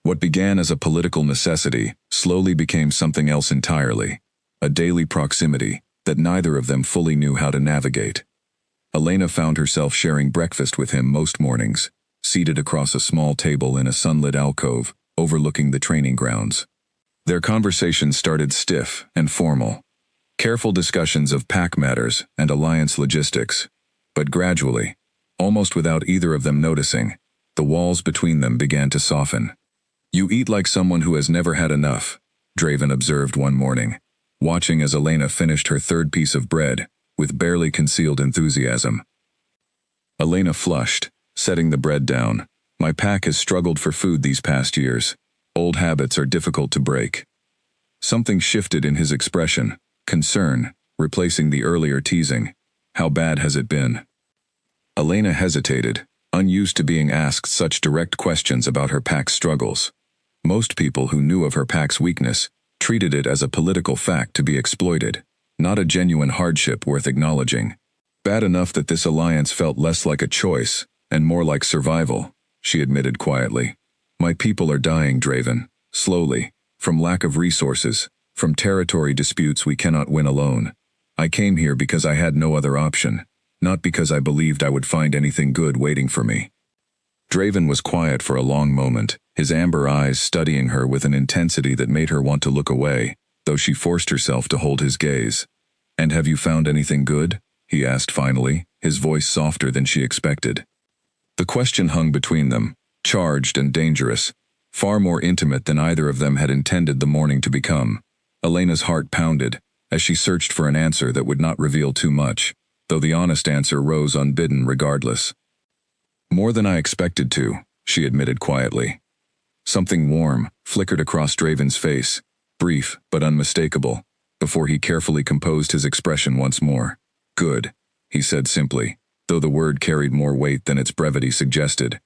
What began as a political necessity slowly became something else entirely, a daily proximity that neither of them fully knew how to navigate. Elena found herself sharing breakfast with him most mornings, seated across a small table in a sunlit alcove overlooking the training grounds. Their conversation started stiff and formal, careful discussions of pack matters and alliance logistics, but gradually, almost without either of them noticing, the walls between them began to soften. "You eat like someone who has never had enough," Draven observed one morning, watching as Elena finished her third piece of bread, with barely concealed enthusiasm. Elena flushed, setting the bread down. "My pack has struggled for food these past years. Old habits are difficult to break." Something shifted in his expression, concern, replacing the earlier teasing. "How bad has it been?" Elena hesitated, unused to being asked such direct questions about her pack's struggles. Most people who knew of her pack's weakness treated it as a political fact to be exploited, not a genuine hardship worth acknowledging. "Bad enough that this alliance felt less like a choice and more like survival," she admitted quietly. "My people are dying, Draven, slowly, from lack of resources, from territory disputes we cannot win alone. I came here because I had no other option, not because I believed I would find anything good waiting for me." Draven was quiet for a long moment, his amber eyes studying her with an intensity that made her want to look away, though she forced herself to hold his gaze. "And have you found anything good?" he asked finally, his voice softer than she expected. The question hung between them, charged and dangerous, far more intimate than either of them had intended the morning to become. Elena's heart pounded as she searched for an answer that would not reveal too much, though the honest answer rose unbidden regardless. More than I expected to, she admitted quietly. Something warm flickered across Draven's face, brief but unmistakable, before he carefully composed his expression once more. Good, he said simply, though the word carried more weight than its brevity suggested.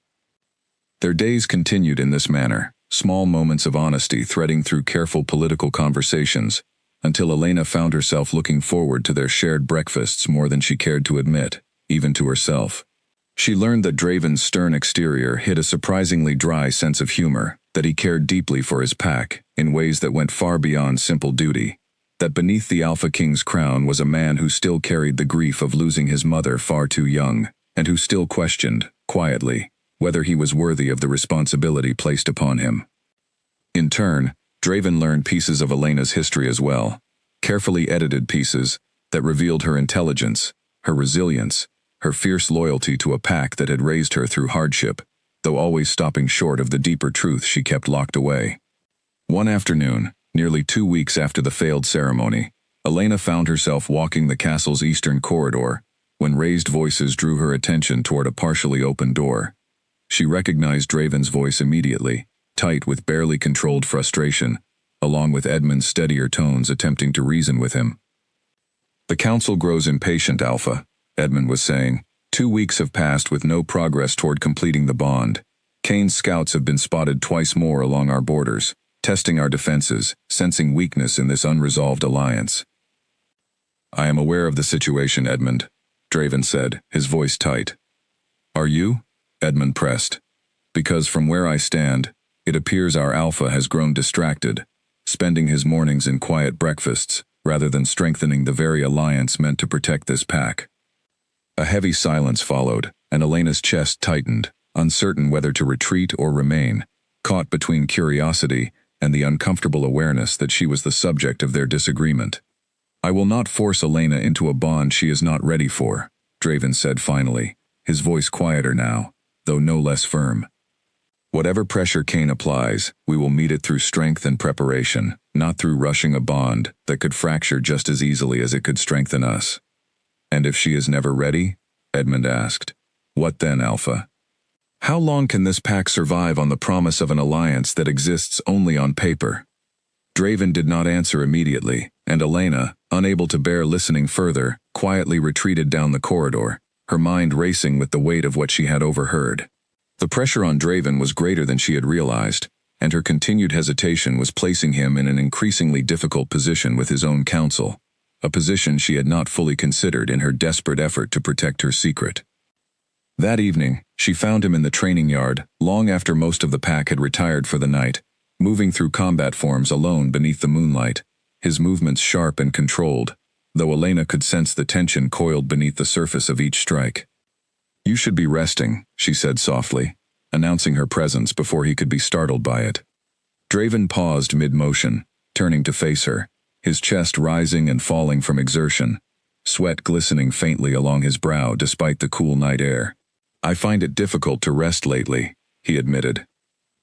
Their days continued in this manner, small moments of honesty threading through careful political conversations, until Elena found herself looking forward to their shared breakfasts more than she cared to admit, even to herself. She learned that Draven's stern exterior hid a surprisingly dry sense of humor, that he cared deeply for his pack, in ways that went far beyond simple duty, that beneath the Alpha King's crown was a man who still carried the grief of losing his mother far too young, and who still questioned, quietly, whether he was worthy of the responsibility placed upon him. In turn, Draven learned pieces of Elena's history as well, carefully edited pieces that revealed her intelligence, her resilience, her fierce loyalty to a pack that had raised her through hardship, though always stopping short of the deeper truth she kept locked away. One afternoon, nearly 2 weeks after the failed ceremony, Elena found herself walking the castle's eastern corridor, when raised voices drew her attention toward a partially open door. She recognized Draven's voice immediately, tight with barely controlled frustration, along with Edmund's steadier tones attempting to reason with him. "The council grows impatient, Alpha," Edmund was saying. "2 weeks have passed with no progress toward completing the bond. Kane's scouts have been spotted twice more along our borders, testing our defenses, sensing weakness in this unresolved alliance." "I am aware of the situation, Edmund," Draven said, his voice tight. "Are you?" Edmund pressed. "Because from where I stand, it appears our Alpha has grown distracted, spending his mornings in quiet breakfasts, rather than strengthening the very alliance meant to protect this pack." A heavy silence followed, and Elena's chest tightened, uncertain whether to retreat or remain, caught between curiosity and the uncomfortable awareness that she was the subject of their disagreement. "I will not force Elena into a bond she is not ready for," Draven said finally, his voice quieter now, though no less firm. "Whatever pressure Kane applies, we will meet it through strength and preparation, not through rushing a bond that could fracture just as easily as it could strengthen us." "And if she is never ready?" Edmund asked. "What then, Alpha? How long can this pack survive on the promise of an alliance that exists only on paper?" Draven did not answer immediately, and Elena, unable to bear listening further, quietly retreated down the corridor, her mind racing with the weight of what she had overheard. The pressure on Draven was greater than she had realized, and her continued hesitation was placing him in an increasingly difficult position with his own counsel, a position she had not fully considered in her desperate effort to protect her secret. That evening, she found him in the training yard, long after most of the pack had retired for the night, moving through combat forms alone beneath the moonlight, his movements sharp and controlled, though Elena could sense the tension coiled beneath the surface of each strike. "You should be resting," she said softly, announcing her presence before he could be startled by it. Draven paused mid-motion, turning to face her, his chest rising and falling from exertion, sweat glistening faintly along his brow despite the cool night air. "I find it difficult to rest lately," he admitted.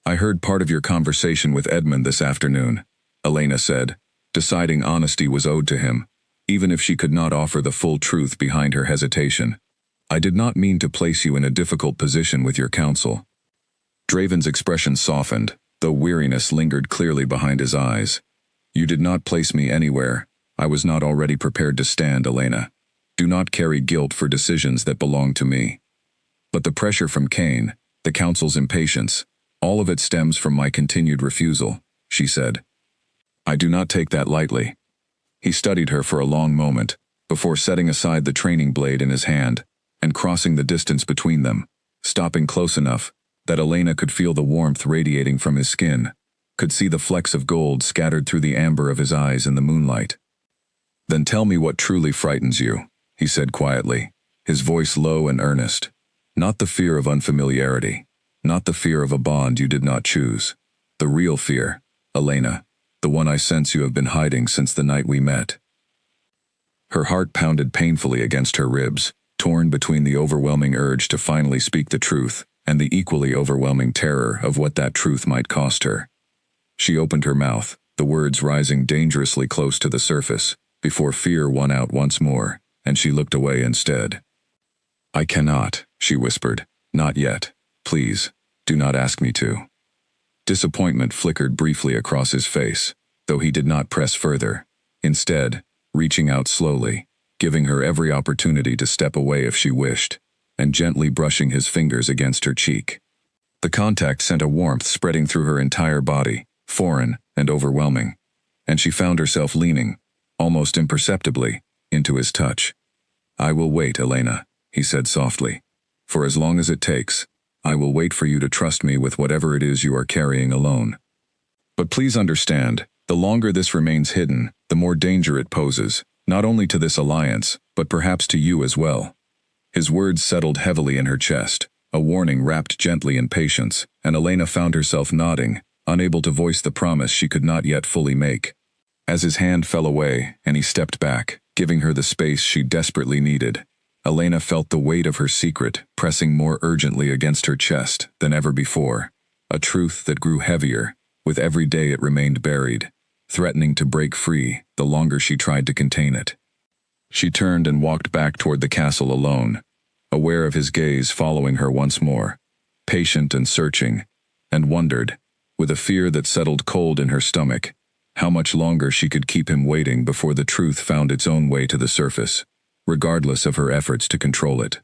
"I heard part of your conversation with Edmund this afternoon," Elena said, deciding honesty was owed to him, even if she could not offer the full truth behind her hesitation. "I did not mean to place you in a difficult position with your counsel." Draven's expression softened, though weariness lingered clearly behind his eyes. "You did not place me anywhere I was not already prepared to stand, Elena. Do not carry guilt for decisions that belong to me. But the pressure from Kane, the council's impatience, all of it stems from my continued refusal," she said. "I do not take that lightly." He studied her for a long moment, before setting aside the training blade in his hand, and crossing the distance between them, stopping close enough that Elena could feel the warmth radiating from his skin, could see the flecks of gold scattered through the amber of his eyes in the moonlight. "Then tell me what truly frightens you," he said quietly, his voice low and earnest. "Not the fear of unfamiliarity, not the fear of a bond you did not choose. The real fear, Elena, the one I sense you have been hiding since the night we met." Her heart pounded painfully against her ribs, torn between the overwhelming urge to finally speak the truth and the equally overwhelming terror of what that truth might cost her. She opened her mouth, the words rising dangerously close to the surface, before fear won out once more, and she looked away instead. "I cannot," she whispered. "Not yet. Please, do not ask me to." Disappointment flickered briefly across his face, though he did not press further, instead, reaching out slowly, giving her every opportunity to step away if she wished, and gently brushing his fingers against her cheek. The contact sent a warmth spreading through her entire body, foreign and overwhelming, and she found herself leaning, almost imperceptibly, into his touch. "I will wait, Elena," he said softly. "For as long as it takes, I will wait for you to trust me with whatever it is you are carrying alone. But please understand, the longer this remains hidden, the more danger it poses, not only to this alliance, but perhaps to you as well." His words settled heavily in her chest, a warning wrapped gently in patience, and Elena found herself nodding, unable to voice the promise she could not yet fully make. As his hand fell away and he stepped back, giving her the space she desperately needed, Elena felt the weight of her secret pressing more urgently against her chest than ever before, a truth that grew heavier with every day it remained buried, threatening to break free the longer she tried to contain it. She turned and walked back toward the castle alone, aware of his gaze following her once more, patient and searching, and wondered, with a fear that settled cold in her stomach, how much longer she could keep him waiting before the truth found its own way to the surface, regardless of her efforts to control it.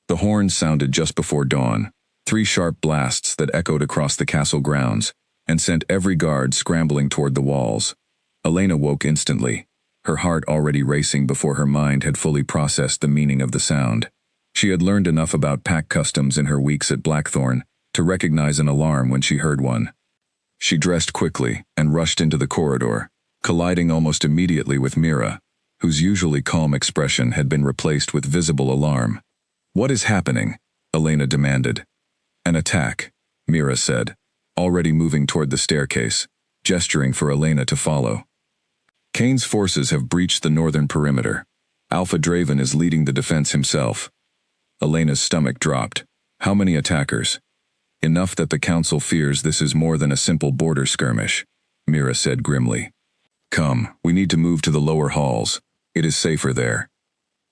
The horn sounded just before dawn, 3 sharp blasts that echoed across the castle grounds and sent every guard scrambling toward the walls. Elena woke instantly, her heart already racing before her mind had fully processed the meaning of the sound. She had learned enough about pack customs in her weeks at Blackthorn to recognize an alarm when she heard one. She dressed quickly and rushed into the corridor, colliding almost immediately with Mira, whose usually calm expression had been replaced with visible alarm. "What is happening?" Elena demanded. "An attack," Mira said, already moving toward the staircase, gesturing for Elena to follow. "Kane's forces have breached the northern perimeter. Alpha Draven is leading the defense himself." Elena's stomach dropped. "How many attackers?" "Enough that the council fears this is more than a simple border skirmish," Mira said grimly. "Come, we need to move to the lower halls. It is safer there."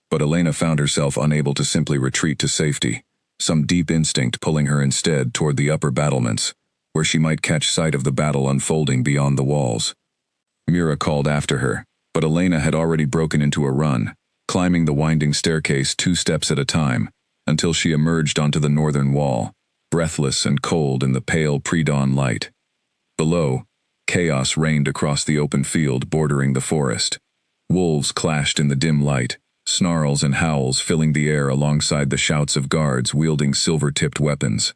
But Elena found herself unable to simply retreat to safety, some deep instinct pulling her instead toward the upper battlements, where she might catch sight of the battle unfolding beyond the walls. Mira called after her, but Elena had already broken into a run, climbing the winding staircase 2 steps at a time, until she emerged onto the northern wall, breathless and cold in the pale pre-dawn light. Below, chaos reigned across the open field bordering the forest. Wolves clashed in the dim light, snarls and howls filling the air alongside the shouts of guards wielding silver-tipped weapons.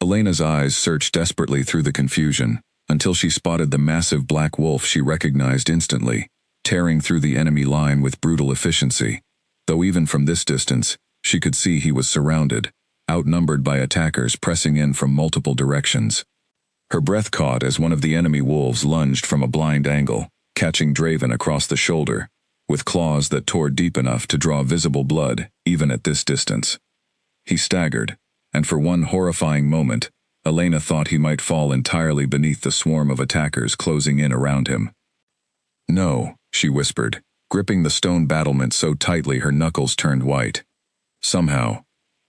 Elena's eyes searched desperately through the confusion, until she spotted the massive black wolf she recognized instantly, tearing through the enemy line with brutal efficiency, though even from this distance, she could see he was surrounded, outnumbered by attackers pressing in from multiple directions. Her breath caught as one of the enemy wolves lunged from a blind angle, catching Draven across the shoulder, with claws that tore deep enough to draw visible blood even at this distance. He staggered, and for one horrifying moment, Elena thought he might fall entirely beneath the swarm of attackers closing in around him. "No," she whispered, gripping the stone battlement so tightly her knuckles turned white. Somehow,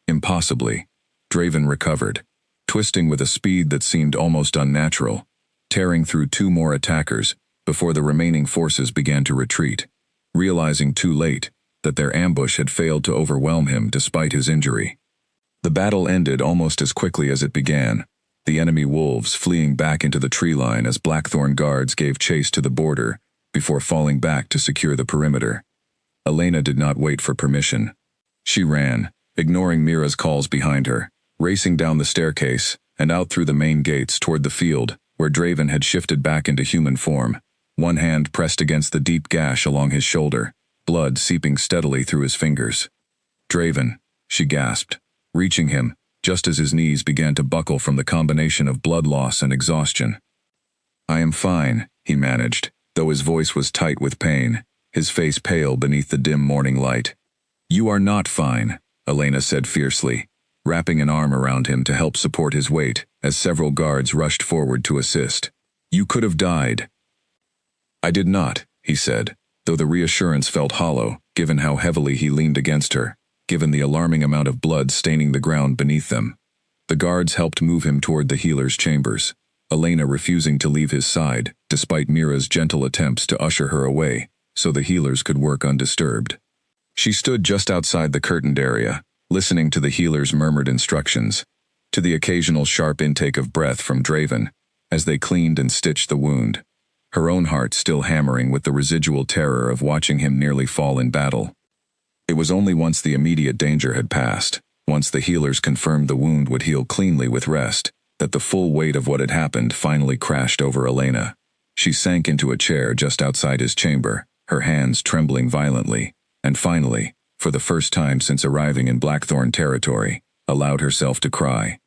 impossibly, Draven recovered, twisting with a speed that seemed almost unnatural, tearing through 2 more attackers before the remaining forces began to retreat, realizing too late that their ambush had failed to overwhelm him despite his injury. The battle ended almost as quickly as it began, the enemy wolves fleeing back into the tree line as Blackthorn guards gave chase to the border before falling back to secure the perimeter. Elena did not wait for permission. She ran, ignoring Mira's calls behind her, racing down the staircase and out through the main gates toward the field where Draven had shifted back into human form, one hand pressed against the deep gash along his shoulder, blood seeping steadily through his fingers. "Draven," she gasped, reaching him just as his knees began to buckle from the combination of blood loss and exhaustion. "I am fine," he managed, though his voice was tight with pain, his face pale beneath the dim morning light. "You are not fine," Elena said fiercely, wrapping an arm around him to help support his weight as several guards rushed forward to assist. "You could have died." I did not, he said, though the reassurance felt hollow, given how heavily he leaned against her, given the alarming amount of blood staining the ground beneath them. The guards helped move him toward the healer's chambers, Elena refusing to leave his side, despite Mira's gentle attempts to usher her away, so the healers could work undisturbed. She stood just outside the curtained area, listening to the healer's murmured instructions, to the occasional sharp intake of breath from Draven, as they cleaned and stitched the wound, her own heart still hammering with the residual terror of watching him nearly fall in battle. It was only once the immediate danger had passed, once the healers confirmed the wound would heal cleanly with rest, that the full weight of what had happened finally crashed over Elena. She sank into a chair just outside his chamber, her hands trembling violently, and finally, for the first time since arriving in Blackthorn territory, allowed herself to cry.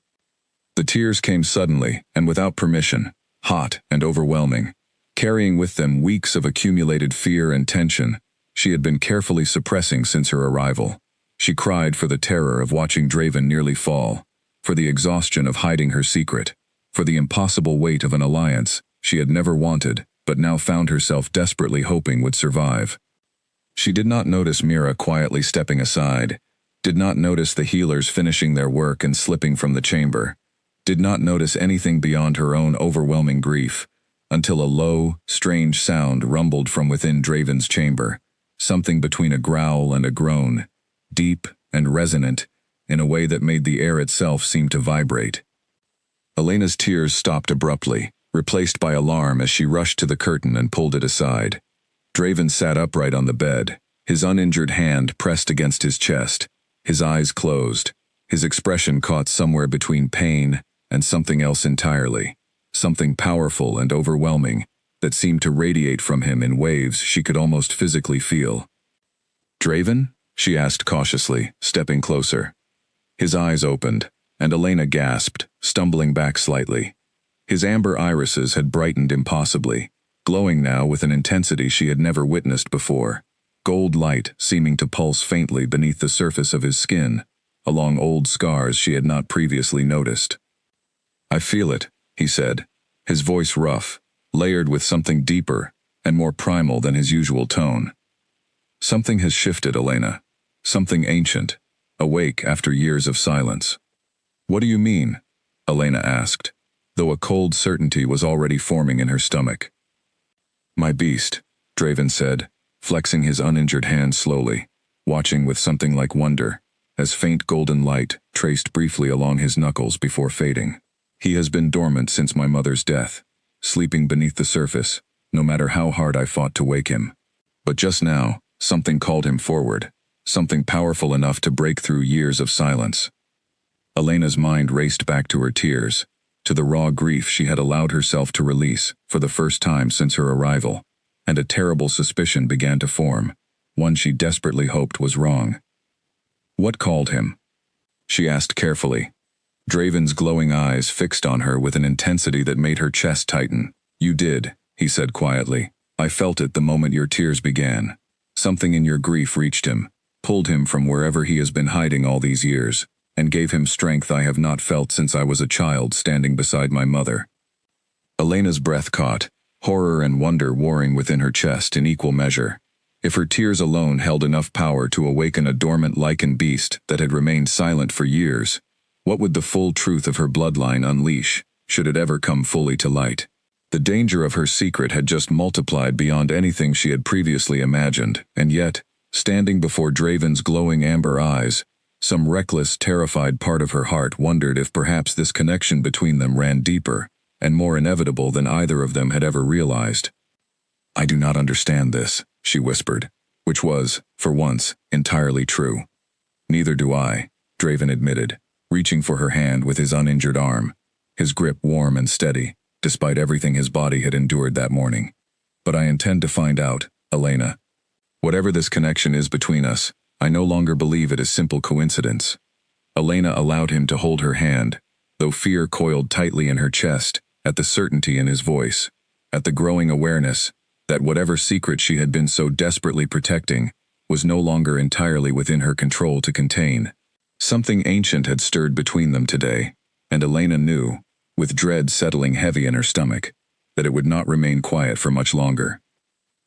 The tears came suddenly and without permission, hot and overwhelming, carrying with them weeks of accumulated fear and tension she had been carefully suppressing since her arrival. She cried for the terror of watching Draven nearly fall, for the exhaustion of hiding her secret, for the impossible weight of an alliance she had never wanted but now found herself desperately hoping would survive. She did not notice Mira quietly stepping aside, did not notice the healers finishing their work and slipping from the chamber, did not notice anything beyond her own overwhelming grief, until a low, strange sound rumbled from within Draven's chamber, something between a growl and a groan, deep and resonant, in a way that made the air itself seem to vibrate. Elena's tears stopped abruptly, replaced by alarm as she rushed to the curtain and pulled it aside. Draven sat upright on the bed, his uninjured hand pressed against his chest, his eyes closed, his expression caught somewhere between pain and something else entirely, something powerful and overwhelming that seemed to radiate from him in waves she could almost physically feel. "Draven?" she asked cautiously, stepping closer. His eyes opened, and Elena gasped, stumbling back slightly. His amber irises had brightened impossibly, glowing now with an intensity she had never witnessed before, gold light seeming to pulse faintly beneath the surface of his skin, along old scars she had not previously noticed. "I feel it," he said, his voice rough, layered with something deeper and more primal than his usual tone. "Something has shifted, Elena. Something ancient, awake after years of silence." "What do you mean?" Elena asked, though a cold certainty was already forming in her stomach. "My beast," Draven said, flexing his uninjured hand slowly, watching with something like wonder, as faint golden light traced briefly along his knuckles before fading. "He has been dormant since my mother's death, sleeping beneath the surface, no matter how hard I fought to wake him. But just now, something called him forward, something powerful enough to break through years of silence." Elena's mind raced back to her tears, to the raw grief she had allowed herself to release for the first time since her arrival, and a terrible suspicion began to form, one she desperately hoped was wrong. "What called him?" she asked carefully. Draven's glowing eyes fixed on her with an intensity that made her chest tighten. "You did," he said quietly. "I felt it the moment your tears began. Something in your grief reached him, pulled him from wherever he has been hiding all these years, and gave him strength I have not felt since I was a child standing beside my mother." Elena's breath caught, horror and wonder warring within her chest in equal measure. If her tears alone held enough power to awaken a dormant Lycan beast that had remained silent for years, what would the full truth of her bloodline unleash, should it ever come fully to light? The danger of her secret had just multiplied beyond anything she had previously imagined, and yet, standing before Draven's glowing amber eyes, some reckless, terrified part of her heart wondered if perhaps this connection between them ran deeper and more inevitable than either of them had ever realized. "I do not understand this," she whispered, which was, for once, entirely true. "Neither do I," Draven admitted, reaching for her hand with his uninjured arm, his grip warm and steady, despite everything his body had endured that morning. "But I intend to find out, Elena. Whatever this connection is between us, I no longer believe it is simple coincidence." Elena allowed him to hold her hand, though fear coiled tightly in her chest, at the certainty in his voice, at the growing awareness that whatever secret she had been so desperately protecting was no longer entirely within her control to contain. Something ancient had stirred between them today, and Elena knew, with dread settling heavy in her stomach, that it would not remain quiet for much longer.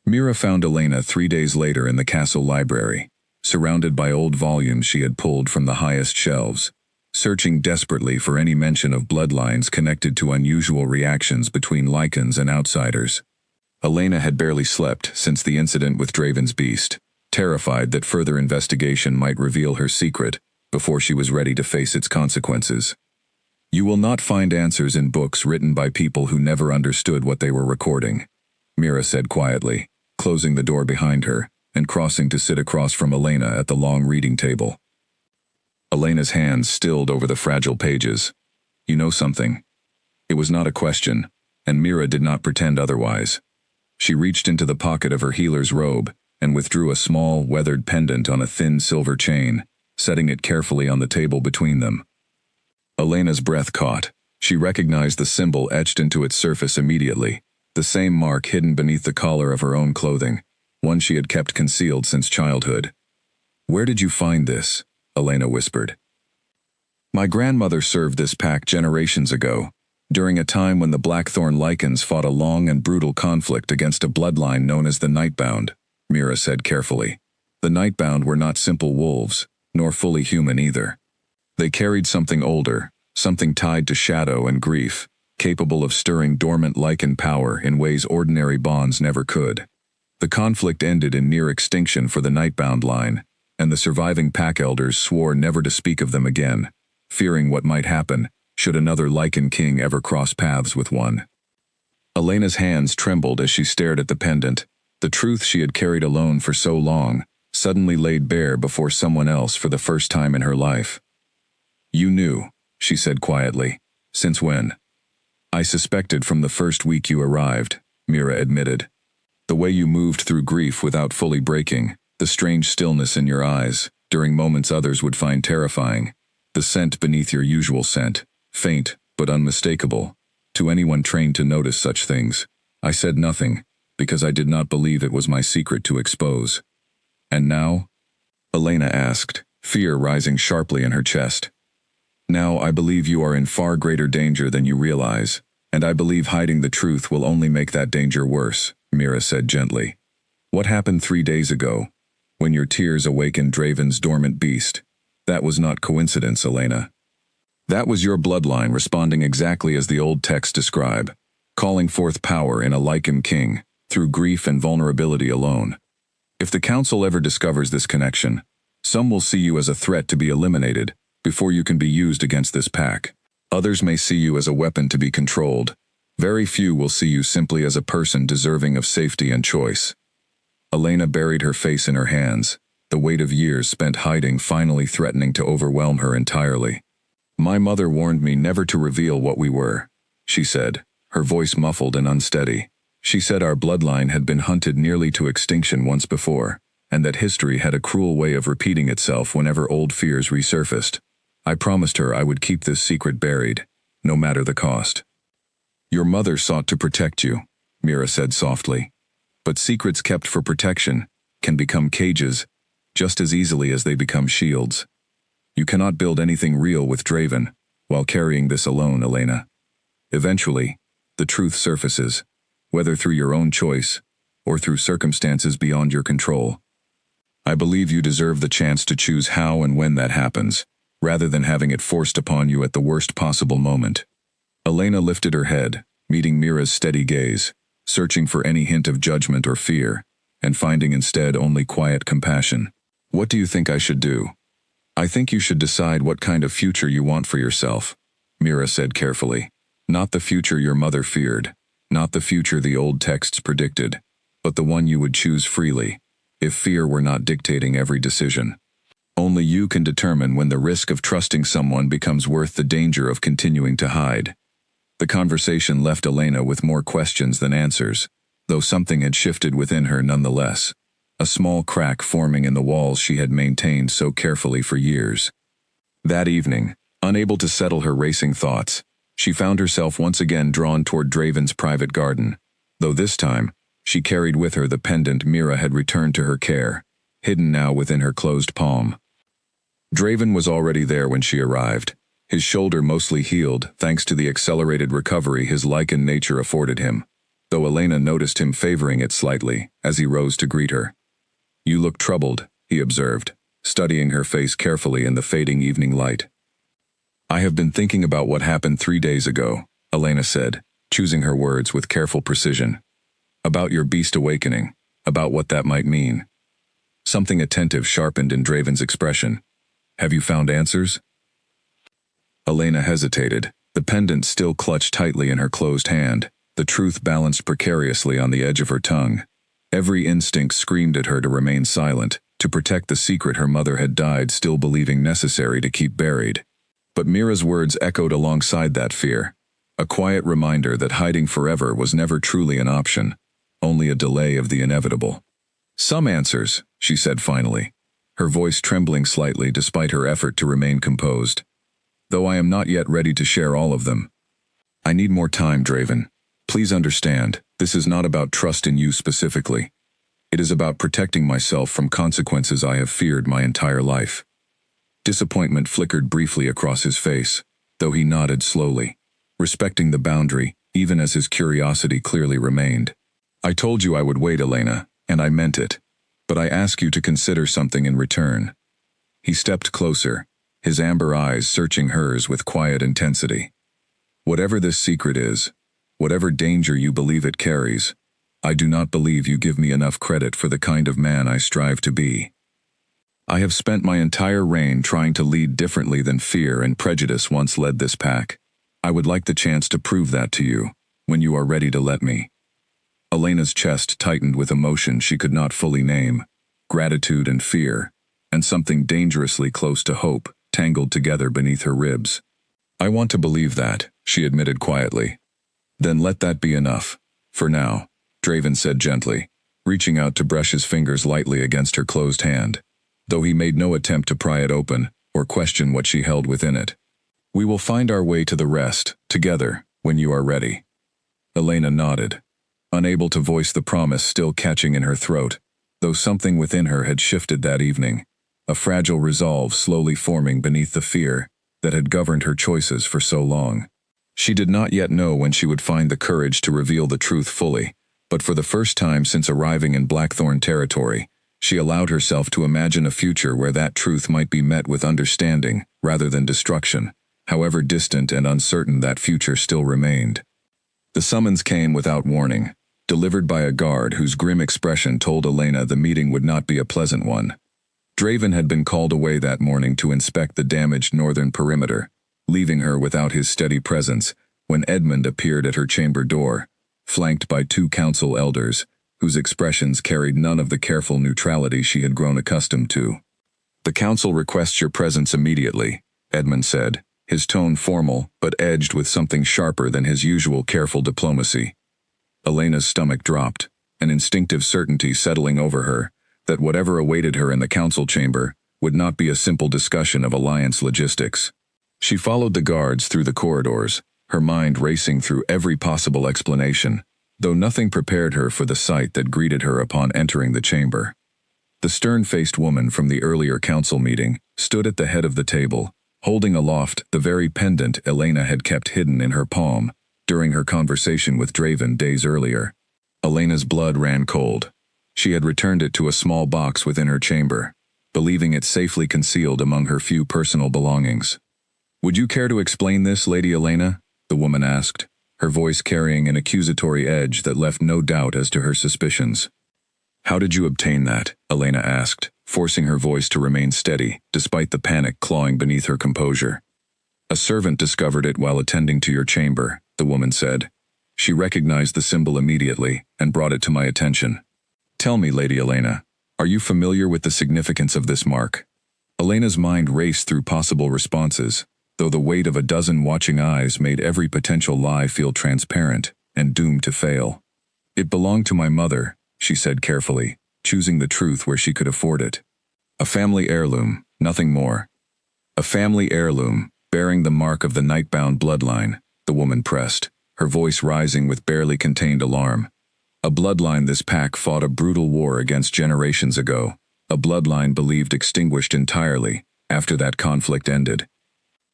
Mira found Elena 3 days later in the castle library, surrounded by old volumes she had pulled from the highest shelves, searching desperately for any mention of bloodlines connected to unusual reactions between Lycans and outsiders. Elena had barely slept since the incident with Draven's beast, terrified that further investigation might reveal her secret before she was ready to face its consequences. You will not find answers in books written by people who never understood what they were recording, Mira said quietly, closing the door behind her and crossing to sit across from Elena at the long reading table. Elena's hands stilled over the fragile pages. You know something? It was not a question, and Mira did not pretend otherwise. She reached into the pocket of her healer's robe and withdrew a small, weathered pendant on a thin silver chain, setting it carefully on the table between them. Elena's breath caught. She recognized the symbol etched into its surface immediately, the same mark hidden beneath the collar of her own clothing, one she had kept concealed since childhood. Where did you find this? Elena whispered. My grandmother served this pack generations ago, during a time when the Blackthorn Lycans fought a long and brutal conflict against a bloodline known as the Nightbound, Mira said carefully. The Nightbound were not simple wolves, nor fully human either. They carried something older, something tied to shadow and grief, capable of stirring dormant Lycan power in ways ordinary bonds never could. The conflict ended in near extinction for the Nightbound line, and the surviving pack elders swore never to speak of them again, fearing what might happen should another Lycan king ever cross paths with one. Elena's hands trembled as she stared at the pendant. The truth she had carried alone for so long, suddenly laid bare before someone else for the first time in her life. You knew, she said quietly. Since when? I suspected from the first week you arrived, Mira admitted. The way you moved through grief without fully breaking, the strange stillness in your eyes, during moments others would find terrifying, the scent beneath your usual scent, faint but unmistakable. To anyone trained to notice such things, I said nothing, because I did not believe it was my secret to expose. And now? Elena asked, fear rising sharply in her chest. Now I believe you are in far greater danger than you realize, and I believe hiding the truth will only make that danger worse, Mira said gently. What happened 3 days ago, when your tears awakened Draven's dormant beast? That was not coincidence, Elena. That was your bloodline responding exactly as the old texts describe, calling forth power in a Lycan king, through grief and vulnerability alone. If the Council ever discovers this connection, some will see you as a threat to be eliminated before you can be used against this pack. Others may see you as a weapon to be controlled. Very few will see you simply as a person deserving of safety and choice. Elena buried her face in her hands, the weight of years spent hiding finally threatening to overwhelm her entirely. My mother warned me never to reveal what we were, she said, her voice muffled and unsteady. She said our bloodline had been hunted nearly to extinction once before, and that history had a cruel way of repeating itself whenever old fears resurfaced. I promised her I would keep this secret buried, no matter the cost. Your mother sought to protect you, Mira said softly. But secrets kept for protection can become cages, just as easily as they become shields. You cannot build anything real with Draven, while carrying this alone, Elena. Eventually, the truth surfaces, whether through your own choice, or through circumstances beyond your control. I believe you deserve the chance to choose how and when that happens, rather than having it forced upon you at the worst possible moment. Elena lifted her head, meeting Mira's steady gaze, searching for any hint of judgment or fear, and finding instead only quiet compassion. What do you think I should do? I think you should decide what kind of future you want for yourself, Mira said carefully. Not the future your mother feared, not the future the old texts predicted, but the one you would choose freely, if fear were not dictating every decision. Only you can determine when the risk of trusting someone becomes worth the danger of continuing to hide. The conversation left Elena with more questions than answers, though something had shifted within her nonetheless, a small crack forming in the walls she had maintained so carefully for years. That evening, unable to settle her racing thoughts, she found herself once again drawn toward Draven's private garden, though this time, she carried with her the pendant Mira had returned to her care, hidden now within her closed palm. Draven was already there when she arrived, his shoulder mostly healed thanks to the accelerated recovery his Lycan nature afforded him, though Elena noticed him favoring it slightly as he rose to greet her. "You look troubled," he observed, studying her face carefully in the fading evening light. "I have been thinking about what happened 3 days ago," Elena said, choosing her words with careful precision. "About your beast awakening, about what that might mean." Something attentive sharpened in Draven's expression. "Have you found answers?" Elena hesitated, the pendant still clutched tightly in her closed hand, the truth balanced precariously on the edge of her tongue. Every instinct screamed at her to remain silent, to protect the secret her mother had died still believing necessary to keep buried. But Mira's words echoed alongside that fear, a quiet reminder that hiding forever was never truly an option, only a delay of the inevitable. "Some answers," she said finally, her voice trembling slightly despite her effort to remain composed. "Though I am not yet ready to share all of them. I need more time, Draven. Please understand, this is not about trust in you specifically. It is about protecting myself from consequences I have feared my entire life." Disappointment flickered briefly across his face, though he nodded slowly, respecting the boundary, even as his curiosity clearly remained. "I told you I would wait, Elena, and I meant it. But I ask you to consider something in return." He stepped closer, his amber eyes searching hers with quiet intensity. "Whatever this secret is, whatever danger you believe it carries, I do not believe you give me enough credit for the kind of man I strive to be. I have spent my entire reign trying to lead differently than fear and prejudice once led this pack. I would like the chance to prove that to you, when you are ready to let me." Elena's chest tightened with emotion she could not fully name, gratitude and fear, and something dangerously close to hope tangled together beneath her ribs. "I want to believe that," she admitted quietly. "Then let that be enough. For now," Draven said gently, reaching out to brush his fingers lightly against her closed hand, though he made no attempt to pry it open or question what she held within it. "We will find our way to the rest, together, when you are ready." Elena nodded, unable to voice the promise still catching in her throat, though something within her had shifted that evening, a fragile resolve slowly forming beneath the fear that had governed her choices for so long. She did not yet know when she would find the courage to reveal the truth fully, but for the first time since arriving in Blackthorn territory, she allowed herself to imagine a future where that truth might be met with understanding rather than destruction, however distant and uncertain that future still remained. The summons came without warning, delivered by a guard whose grim expression told Elena the meeting would not be a pleasant one. Draven had been called away that morning to inspect the damaged northern perimeter, leaving her without his steady presence when Edmund appeared at her chamber door, flanked by 2 council elders, whose expressions carried none of the careful neutrality she had grown accustomed to. "The council requests your presence immediately," Edmund said, his tone formal but edged with something sharper than his usual careful diplomacy. Elena's stomach dropped, an instinctive certainty settling over her that whatever awaited her in the council chamber would not be a simple discussion of alliance logistics. She followed the guards through the corridors, her mind racing through every possible explanation, though nothing prepared her for the sight that greeted her upon entering the chamber. The stern-faced woman from the earlier council meeting stood at the head of the table, holding aloft the very pendant Elena had kept hidden in her palm during her conversation with Draven days earlier. Elena's blood ran cold. She had returned it to a small box within her chamber, believing it safely concealed among her few personal belongings. "Would you care to explain this, Lady Elena?" the woman asked, her voice carrying an accusatory edge that left no doubt as to her suspicions. "How did you obtain that?" Elena asked, forcing her voice to remain steady, despite the panic clawing beneath her composure. "A servant discovered it while attending to your chamber," the woman said. "She recognized the symbol immediately and brought it to my attention. Tell me, Lady Elena, are you familiar with the significance of this mark?" Elena's mind raced through possible responses, though the weight of a dozen watching eyes made every potential lie feel transparent and doomed to fail. "It belonged to my mother," she said carefully, choosing the truth where she could afford it. "A family heirloom, nothing more." "A family heirloom, bearing the mark of the Nightbound bloodline," the woman pressed, her voice rising with barely contained alarm. "A bloodline this pack fought a brutal war against generations ago, a bloodline believed extinguished entirely after that conflict ended.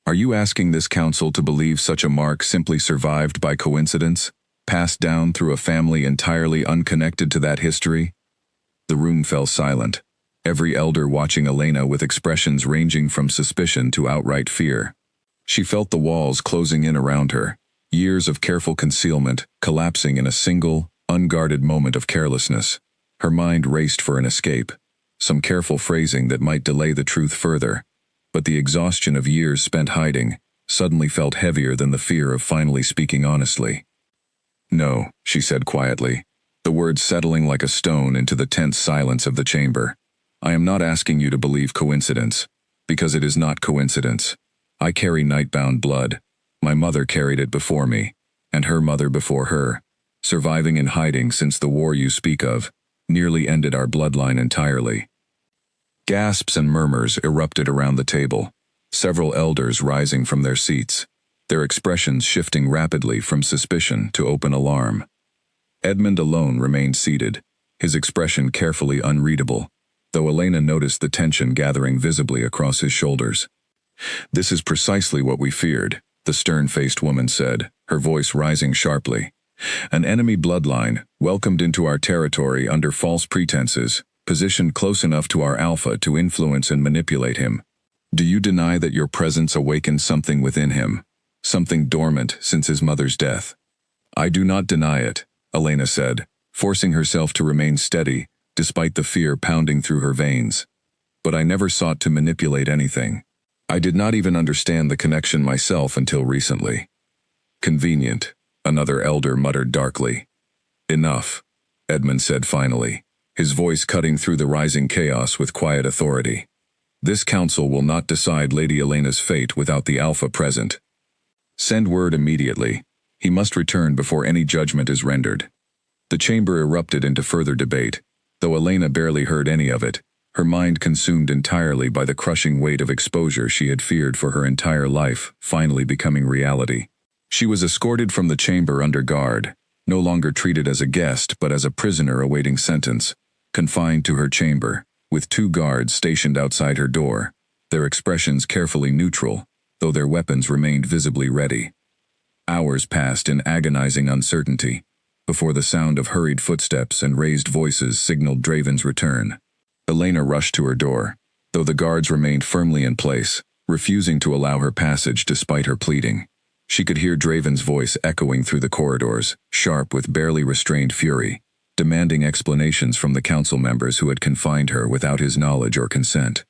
Are you asking this council to believe such a mark simply survived by coincidence? Passed down through a family entirely unconnected to that history? The room fell silent, every elder watching Elena with expressions ranging from suspicion to outright fear. She felt the walls closing in around her, years of careful concealment collapsing in a single, unguarded moment of carelessness. Her mind raced for an escape, some careful phrasing that might delay the truth further, but the exhaustion of years spent hiding suddenly felt heavier than the fear of finally speaking honestly. "No," she said quietly, the words settling like a stone into the tense silence of the chamber. "I am not asking you to believe coincidence, because it is not coincidence. I carry night-bound blood. My mother carried it before me, and her mother before her, surviving in hiding since the war you speak of nearly ended our bloodline entirely." Gasps and murmurs erupted around the table, several elders rising from their seats, their expressions shifting rapidly from suspicion to open alarm. Edmund alone remained seated, his expression carefully unreadable, though Elena noticed the tension gathering visibly across his shoulders. "This is precisely what we feared," the stern-faced woman said, her voice rising sharply. "An enemy bloodline, welcomed into our territory under false pretenses, positioned close enough to our alpha to influence and manipulate him. Do you deny that your presence awakened something within him, something dormant since his mother's death?" "I do not deny it," Elena said, forcing herself to remain steady, despite the fear pounding through her veins. "But I never sought to manipulate anything. I did not even understand the connection myself until recently." "Convenient," another elder muttered darkly. "Enough," Edmund said finally, his voice cutting through the rising chaos with quiet authority. "This council will not decide Lady Elena's fate without the Alpha present. Send word immediately. He must return before any judgment is rendered." The chamber erupted into further debate, though Elena barely heard any of it, her mind consumed entirely by the crushing weight of exposure she had feared for her entire life finally becoming reality. She was escorted from the chamber under guard, no longer treated as a guest but as a prisoner awaiting sentence, confined to her chamber, with 2 guards stationed outside her door, their expressions carefully neutral, though their weapons remained visibly ready. Hours passed in agonizing uncertainty, before the sound of hurried footsteps and raised voices signaled Draven's return. Elena rushed to her door, though the guards remained firmly in place, refusing to allow her passage despite her pleading. She could hear Draven's voice echoing through the corridors, sharp with barely restrained fury, demanding explanations from the council members who had confined her without his knowledge or consent.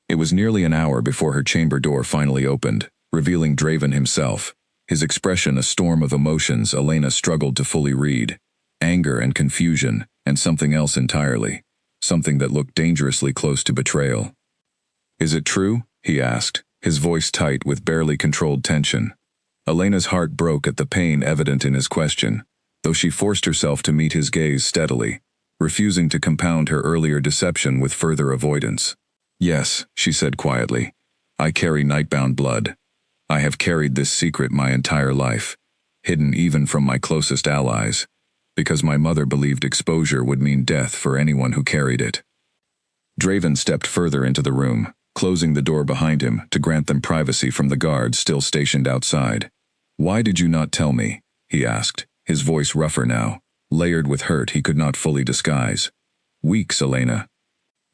It was nearly an hour before her chamber door finally opened, revealing Draven himself, his expression a storm of emotions Elena struggled to fully read, anger and confusion, and something else entirely, something that looked dangerously close to betrayal. "Is it true?" he asked, his voice tight with barely controlled tension. Elena's heart broke at the pain evident in his question, though she forced herself to meet his gaze steadily, refusing to compound her earlier deception with further avoidance. "Yes," she said quietly, "I carry nightbound blood. I have carried this secret my entire life, hidden even from my closest allies, because my mother believed exposure would mean death for anyone who carried it." Draven stepped further into the room, closing the door behind him to grant them privacy from the guards still stationed outside. "Why did you not tell me?" he asked, his voice rougher now, layered with hurt he could not fully disguise. "Weeks, Elena.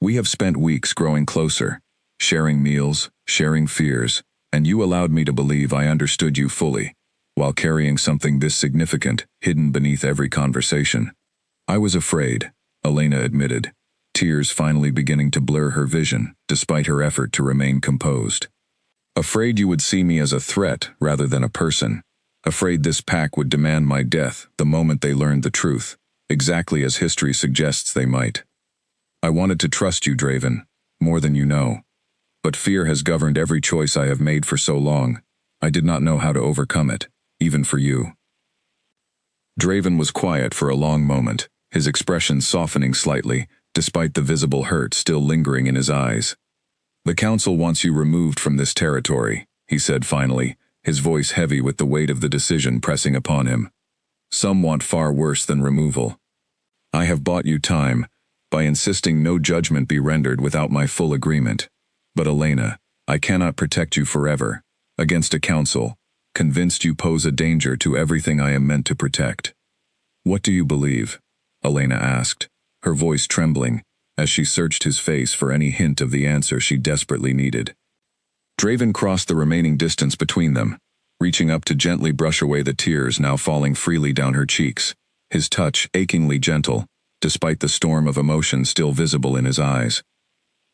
We have spent weeks growing closer, sharing meals, sharing fears, and you allowed me to believe I understood you fully, while carrying something this significant hidden beneath every conversation." "I was afraid," Elena admitted, tears finally beginning to blur her vision despite her effort to remain composed. "Afraid you would see me as a threat rather than a person. Afraid this pack would demand my death the moment they learned the truth, exactly as history suggests they might. I wanted to trust you, Draven, more than you know. But fear has governed every choice I have made for so long. I did not know how to overcome it, even for you." Draven was quiet for a long moment, his expression softening slightly, despite the visible hurt still lingering in his eyes. "The council wants you removed from this territory," he said finally, his voice heavy with the weight of the decision pressing upon him. "Some want far worse than removal. I have bought you time by insisting no judgment be rendered without my full agreement. But Elena, I cannot protect you forever, against a council, convinced you pose a danger to everything I am meant to protect. What do you believe? Elena asked, her voice trembling, as she searched his face for any hint of the answer she desperately needed. Draven crossed the remaining distance between them, reaching up to gently brush away the tears now falling freely down her cheeks, his touch achingly gentle, despite the storm of emotion still visible in his eyes.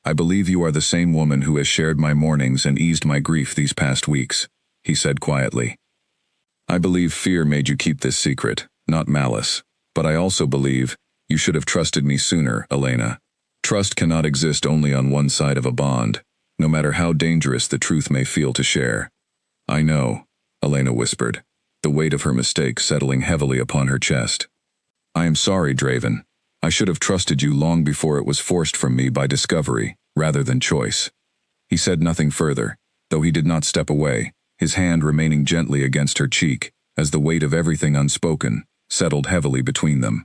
I believe you are the same woman who has shared my mornings and eased my grief these past weeks, he said quietly. I believe fear made you keep this secret, not malice, but I also believe you should have trusted me sooner, Elena. Trust cannot exist only on one side of a bond, no matter how dangerous the truth may feel to share. I know, Elena whispered, the weight of her mistake settling heavily upon her chest. I am sorry, Draven. I should have trusted you long before it was forced from me by discovery, rather than choice. He said nothing further, though he did not step away, his hand remaining gently against her cheek, as the weight of everything unspoken settled heavily between them.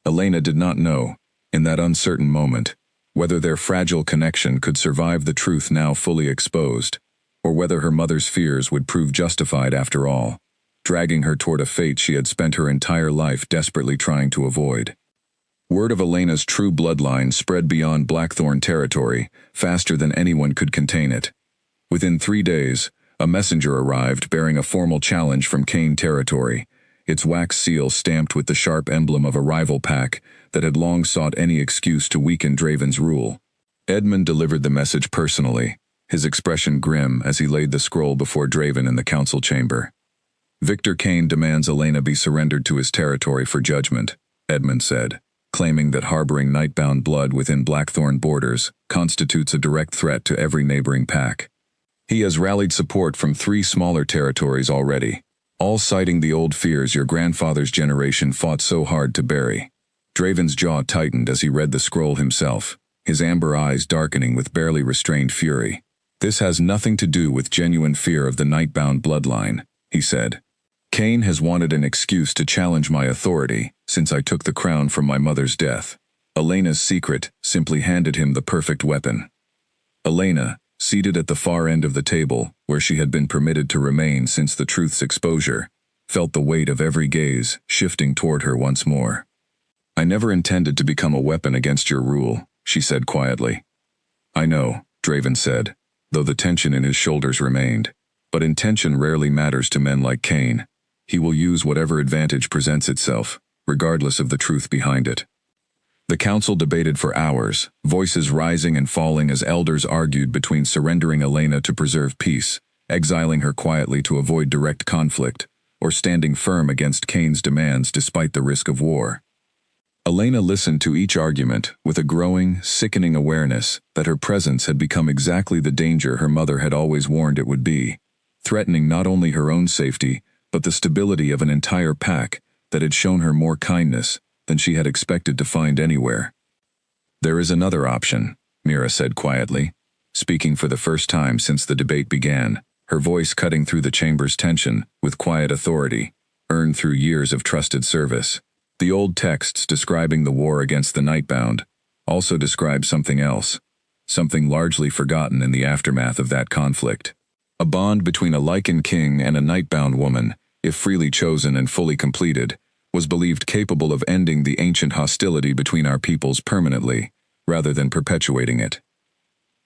Elena did not know, in that uncertain moment, whether their fragile connection could survive the truth now fully exposed, or whether her mother's fears would prove justified after all, dragging her toward a fate she had spent her entire life desperately trying to avoid. Word of Elena's true bloodline spread beyond Blackthorn territory faster than anyone could contain it. Within 3 days, a messenger arrived bearing a formal challenge from Kane territory, its wax seal stamped with the sharp emblem of a rival pack that had long sought any excuse to weaken Draven's rule. Edmund delivered the message personally, his expression grim as he laid the scroll before Draven in the council chamber. Victor Kane demands Elena be surrendered to his territory for judgment, Edmund said, claiming that harboring nightbound blood within Blackthorn borders constitutes a direct threat to every neighboring pack. He has rallied support from 3 smaller territories already, all citing the old fears your grandfather's generation fought so hard to bury. Draven's jaw tightened as he read the scroll himself, his amber eyes darkening with barely restrained fury. This has nothing to do with genuine fear of the nightbound bloodline, he said. Kane has wanted an excuse to challenge my authority since I took the crown from my mother's death. Elena's secret simply handed him the perfect weapon. Elena, seated at the far end of the table, where she had been permitted to remain since the truth's exposure, felt the weight of every gaze shifting toward her once more. I never intended to become a weapon against your rule, she said quietly. I know, Draven said, though the tension in his shoulders remained. But intention rarely matters to men like Kane. He will use whatever advantage presents itself, regardless of the truth behind it. The council debated for hours, voices rising and falling as elders argued between surrendering Elena to preserve peace, exiling her quietly to avoid direct conflict, or standing firm against Kane's demands despite the risk of war. Elena listened to each argument with a growing, sickening awareness that her presence had become exactly the danger her mother had always warned it would be, threatening not only her own safety, but the stability of an entire pack that had shown her more kindness than she had expected to find anywhere. There is another option, Mira said quietly, speaking for the first time since the debate began, her voice cutting through the chamber's tension with quiet authority, earned through years of trusted service. The old texts describing the war against the Nightbound also describe something else, something largely forgotten in the aftermath of that conflict. A bond between a Lycan king and a Nightbound woman, if freely chosen and fully completed, was believed capable of ending the ancient hostility between our peoples permanently, rather than perpetuating it.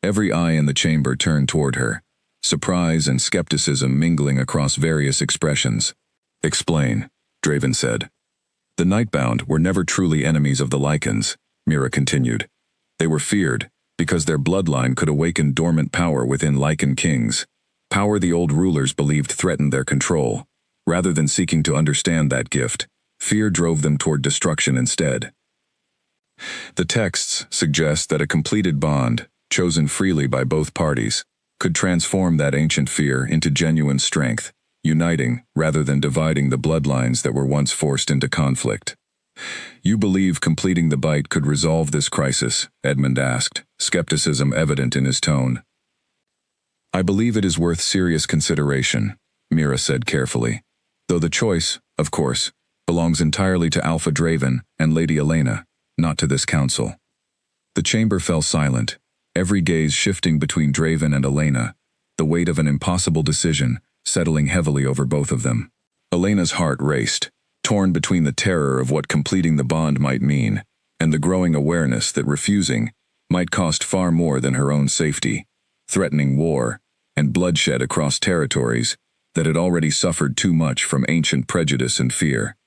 Every eye in the chamber turned toward her, surprise and skepticism mingling across various expressions. Explain, Draven said. The Nightbound were never truly enemies of the Lycans, Mira continued. They were feared, because their bloodline could awaken dormant power within Lycan kings, power the old rulers believed threatened their control. Rather than seeking to understand that gift, fear drove them toward destruction instead. The texts suggest that a completed bond, chosen freely by both parties, could transform that ancient fear into genuine strength, uniting rather than dividing the bloodlines that were once forced into conflict. You believe completing the bite could resolve this crisis? Edmund asked, skepticism evident in his tone. I believe it is worth serious consideration, Mira said carefully, though the choice, of course, belongs entirely to Alpha Draven and Lady Elena, not to this council. The chamber fell silent, every gaze shifting between Draven and Elena, the weight of an impossible decision settling heavily over both of them. Elena's heart raced, torn between the terror of what completing the bond might mean, and the growing awareness that refusing might cost far more than her own safety, threatening war and bloodshed across territories that had already suffered too much from ancient prejudice and fear.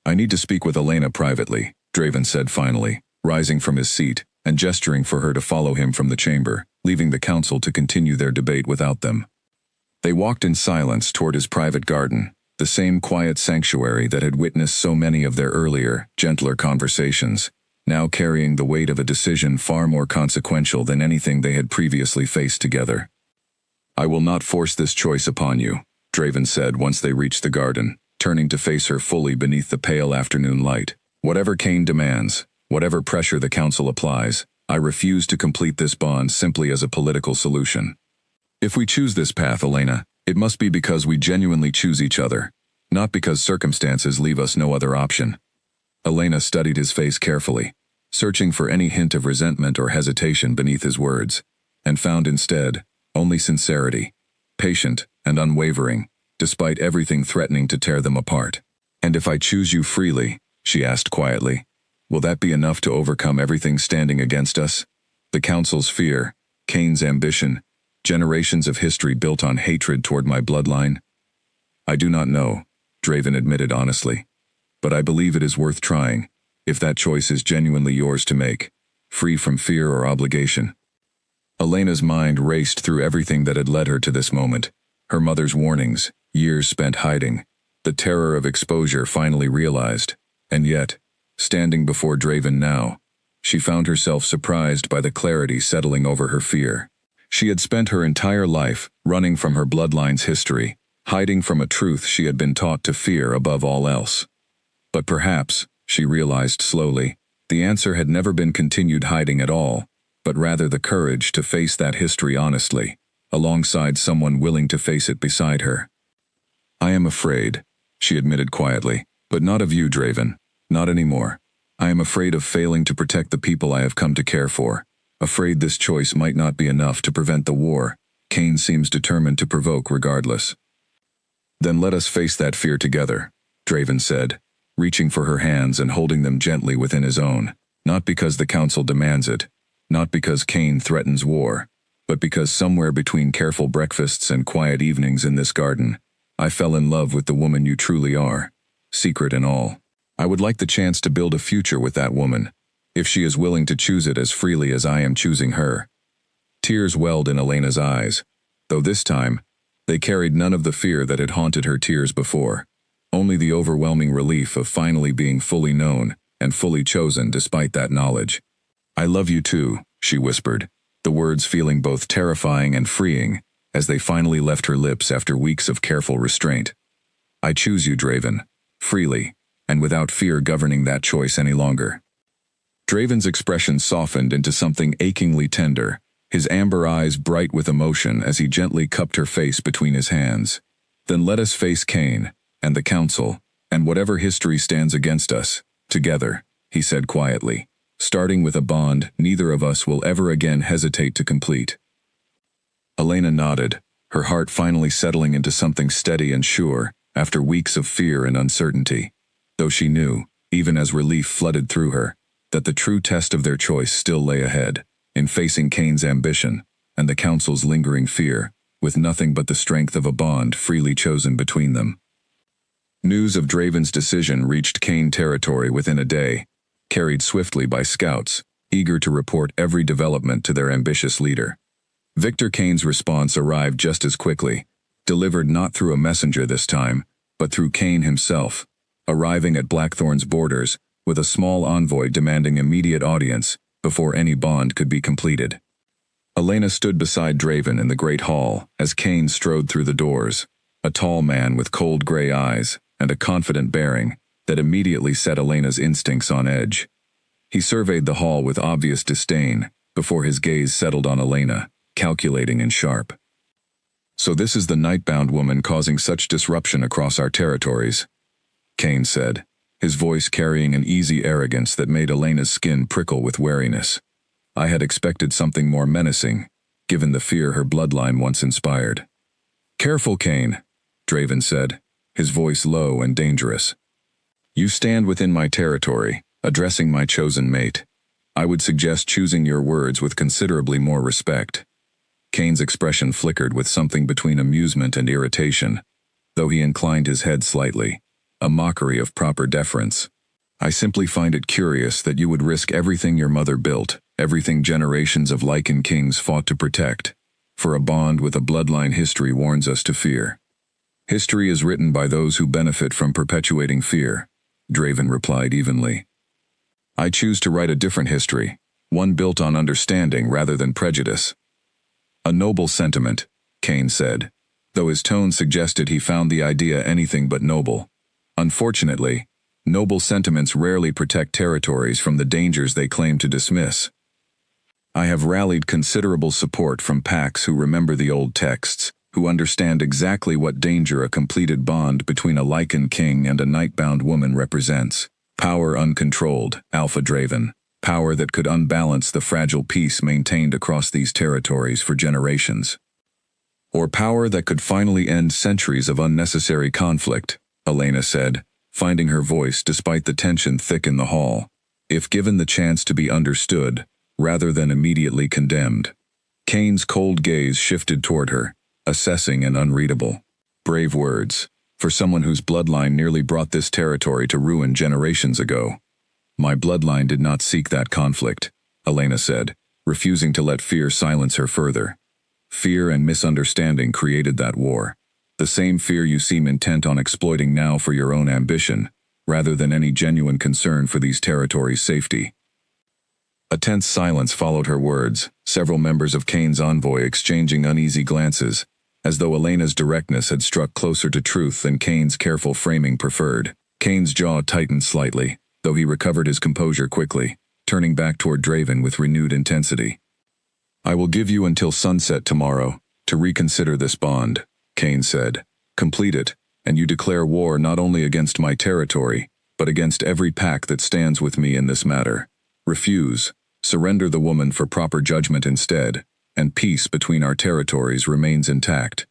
"I need to speak with Elena privately," Draven said finally, rising from his seat and gesturing for her to follow him from the chamber, leaving the council to continue their debate without them. They walked in silence toward his private garden, the same quiet sanctuary that had witnessed so many of their earlier, gentler conversations, now carrying the weight of a decision far more consequential than anything they had previously faced together. "I will not force this choice upon you," Draven said once they reached the garden, turning to face her fully beneath the pale afternoon light. "Whatever Kane demands, whatever pressure the council applies, I refuse to complete this bond simply as a political solution. If we choose this path, Elena, it must be because we genuinely choose each other, not because circumstances leave us no other option." Elena studied his face carefully, searching for any hint of resentment or hesitation beneath his words, and found instead only sincerity, patient and unwavering, despite everything threatening to tear them apart. "And if I choose you freely," she asked quietly, "will that be enough to overcome everything standing against us? The council's fear, Kane's ambition, generations of history built on hatred toward my bloodline?" "I do not know," Draven admitted honestly, "but I believe it is worth trying, if that choice is genuinely yours to make, free from fear or obligation." Elena's mind raced through everything that had led her to this moment, her mother's warnings, years spent hiding, the terror of exposure finally realized, and yet, standing before Draven now, she found herself surprised by the clarity settling over her fear. She had spent her entire life running from her bloodline's history, hiding from a truth she had been taught to fear above all else. But perhaps, she realized slowly, the answer had never been continued hiding at all, but rather the courage to face that history honestly, alongside someone willing to face it beside her. "I am afraid," she admitted quietly, "but not of you, Draven. Not anymore. I am afraid of failing to protect the people I have come to care for. Afraid this choice might not be enough to prevent the war Kane seems determined to provoke regardless." "Then let us face that fear together," Draven said, reaching for her hands and holding them gently within his own, "not because the council demands it, not because Kane threatens war, but because somewhere between careful breakfasts and quiet evenings in this garden, I fell in love with the woman you truly are, secret and all. I would like the chance to build a future with that woman, if she is willing to choose it as freely as I am choosing her." Tears welled in Elena's eyes, though this time, they carried none of the fear that had haunted her tears before, only the overwhelming relief of finally being fully known and fully chosen despite that knowledge. "I love you too," she whispered, the words feeling both terrifying and freeing as they finally left her lips after weeks of careful restraint. "I choose you, Draven, freely, and without fear governing that choice any longer." Draven's expression softened into something achingly tender, his amber eyes bright with emotion as he gently cupped her face between his hands. "Then let us face Kane, and the council, and whatever history stands against us, together," he said quietly, "starting with a bond neither of us will ever again hesitate to complete." Elena nodded, her heart finally settling into something steady and sure after weeks of fear and uncertainty, though she knew, even as relief flooded through her, that the true test of their choice still lay ahead, in facing Kane's ambition and the council's lingering fear, with nothing but the strength of a bond freely chosen between them. News of Draven's decision reached Kane territory within a day, carried swiftly by scouts, eager to report every development to their ambitious leader. Victor Kane's response arrived just as quickly, delivered not through a messenger this time, but through Kane himself, arriving at Blackthorn's borders with a small envoy demanding immediate audience before any bond could be completed. Elena stood beside Draven in the great hall as Kane strode through the doors, a tall man with cold gray eyes and a confident bearing that immediately set Elena's instincts on edge. He surveyed the hall with obvious disdain before his gaze settled on Elena, calculating and sharp. "So this is the nightbound woman causing such disruption across our territories," Kane said, his voice carrying an easy arrogance that made Elena's skin prickle with wariness. "I had expected something more menacing, given the fear her bloodline once inspired." Careful, Kane, Draven said, his voice low and dangerous. You stand within my territory, addressing my chosen mate. I would suggest choosing your words with considerably more respect. Kane's expression flickered with something between amusement and irritation, though he inclined his head slightly, a mockery of proper deference. I simply find it curious that you would risk everything your mother built, everything generations of Lycan kings fought to protect, for a bond with a bloodline history warns us to fear. History is written by those who benefit from perpetuating fear, Draven replied evenly. I choose to write a different history, one built on understanding rather than prejudice. A noble sentiment, Kane said, though his tone suggested he found the idea anything but noble. Unfortunately, noble sentiments rarely protect territories from the dangers they claim to dismiss. I have rallied considerable support from packs who remember the old texts, who understand exactly what danger a completed bond between a Lycan king and a nightbound woman represents. Power uncontrolled, Alpha Draven. Power that could unbalance the fragile peace maintained across these territories for generations. Or power that could finally end centuries of unnecessary conflict, Elena said, finding her voice despite the tension thick in the hall, if given the chance to be understood, rather than immediately condemned. Kane's cold gaze shifted toward her, assessing and unreadable. Brave words, for someone whose bloodline nearly brought this territory to ruin generations ago. My bloodline did not seek that conflict, Elena said, refusing to let fear silence her further. Fear and misunderstanding created that war. The same fear you seem intent on exploiting now for your own ambition, rather than any genuine concern for these territories' safety. A tense silence followed her words, several members of Kane's envoy exchanging uneasy glances, as though Elena's directness had struck closer to truth than Kane's careful framing preferred. Kane's jaw tightened slightly, though he recovered his composure quickly, turning back toward Draven with renewed intensity. I will give you until sunset tomorrow to reconsider this bond, Kane said. Complete it, and you declare war not only against my territory, but against every pack that stands with me in this matter. Refuse, surrender the woman for proper judgment instead, and peace between our territories remains intact.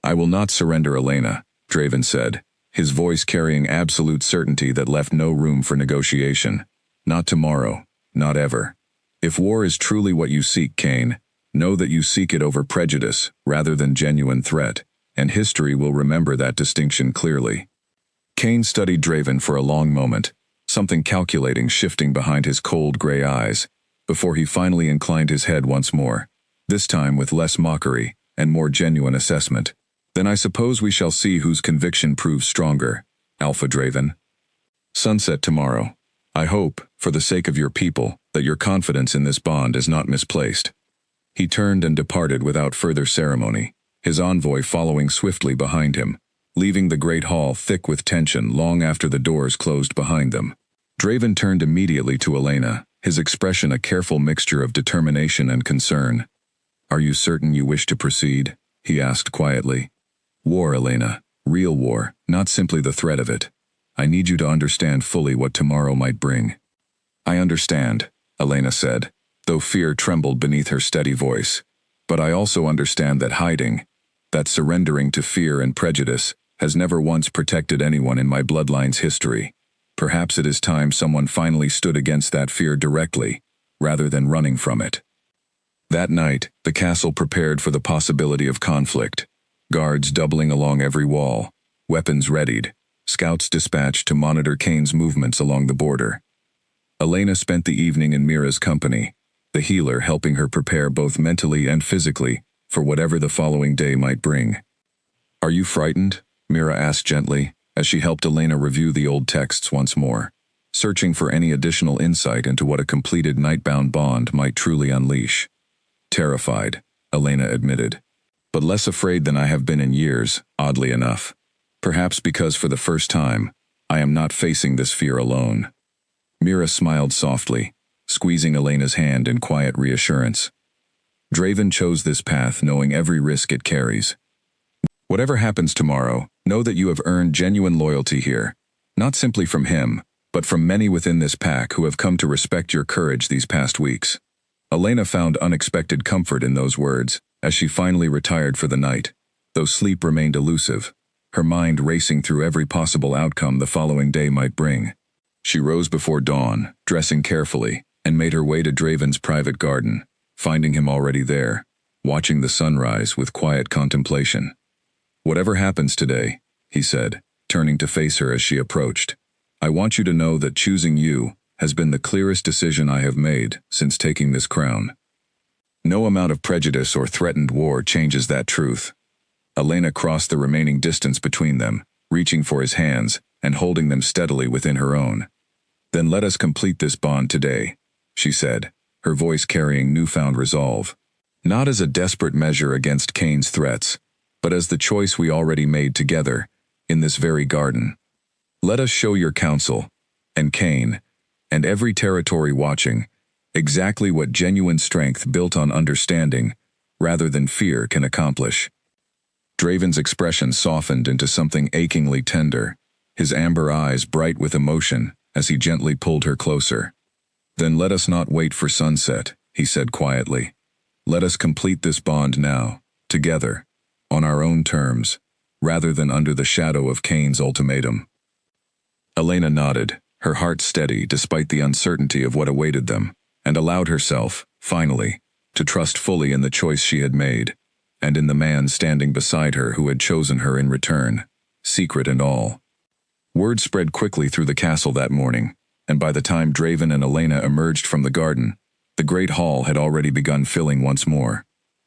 I will not surrender Elena, Draven said, his voice carrying absolute certainty that left no room for negotiation. Not tomorrow, not ever. If war is truly what you seek, Kane, know that you seek it over prejudice rather than genuine threat, and history will remember that distinction clearly. Kane studied Draven for a long moment, something calculating shifting behind his cold gray eyes, before he finally inclined his head once more, this time with less mockery and more genuine assessment. Then I suppose we shall see whose conviction proves stronger, Alpha Draven. Sunset tomorrow. I hope, for the sake of your people, that your confidence in this bond is not misplaced. He turned and departed without further ceremony, his envoy following swiftly behind him, leaving the great hall thick with tension long after the doors closed behind them. Draven turned immediately to Elena, his expression a careful mixture of determination and concern. Are you certain you wish to proceed? He asked quietly. War, Elena. Real war, not simply the threat of it. I need you to understand fully what tomorrow might bring. I understand, Elena said, though fear trembled beneath her steady voice. But I also understand that hiding, that surrendering to fear and prejudice, has never once protected anyone in my bloodline's history. Perhaps it is time someone finally stood against that fear directly, rather than running from it. That night, the castle prepared for the possibility of conflict. Guards doubling along every wall, weapons readied, scouts dispatched to monitor Kane's movements along the border. Elena spent the evening in Mira's company, the healer helping her prepare both mentally and physically for whatever the following day might bring. Are you frightened? Mira asked gently, as she helped Elena review the old texts once more, searching for any additional insight into what a completed nightbound bond might truly unleash. Terrified, Elena admitted, but less afraid than I have been in years, oddly enough. Perhaps because for the first time, I am not facing this fear alone. Mira smiled softly, squeezing Elena's hand in quiet reassurance. Draven chose this path knowing every risk it carries. Whatever happens tomorrow, know that you have earned genuine loyalty here, not simply from him, but from many within this pack who have come to respect your courage these past weeks. Elena found unexpected comfort in those words, as she finally retired for the night, though sleep remained elusive, her mind racing through every possible outcome the following day might bring. She rose before dawn, dressing carefully, and made her way to Draven's private garden, finding him already there, watching the sunrise with quiet contemplation. "Whatever happens today," he said, turning to face her as she approached, "I want you to know that choosing you has been the clearest decision I have made since taking this crown. No amount of prejudice or threatened war changes that truth." Elena crossed the remaining distance between them, reaching for his hands and holding them steadily within her own. "Then let us complete this bond today," she said, her voice carrying newfound resolve. "Not as a desperate measure against Cain's threats, but as the choice we already made together, in this very garden. Let us show your council, and Cain, and every territory watching, exactly what genuine strength built on understanding, rather than fear, can accomplish." Draven's expression softened into something achingly tender, his amber eyes bright with emotion as he gently pulled her closer. "Then let us not wait for sunset," he said quietly. "Let us complete this bond now, together, on our own terms, rather than under the shadow of Cain's ultimatum." Elena nodded, her heart steady despite the uncertainty of what awaited them, and allowed herself, finally, to trust fully in the choice she had made, and in the man standing beside her who had chosen her in return, secret and all. Word spread quickly through the castle that morning, and by the time Draven and Elena emerged from the garden, the great hall had already begun filling once more,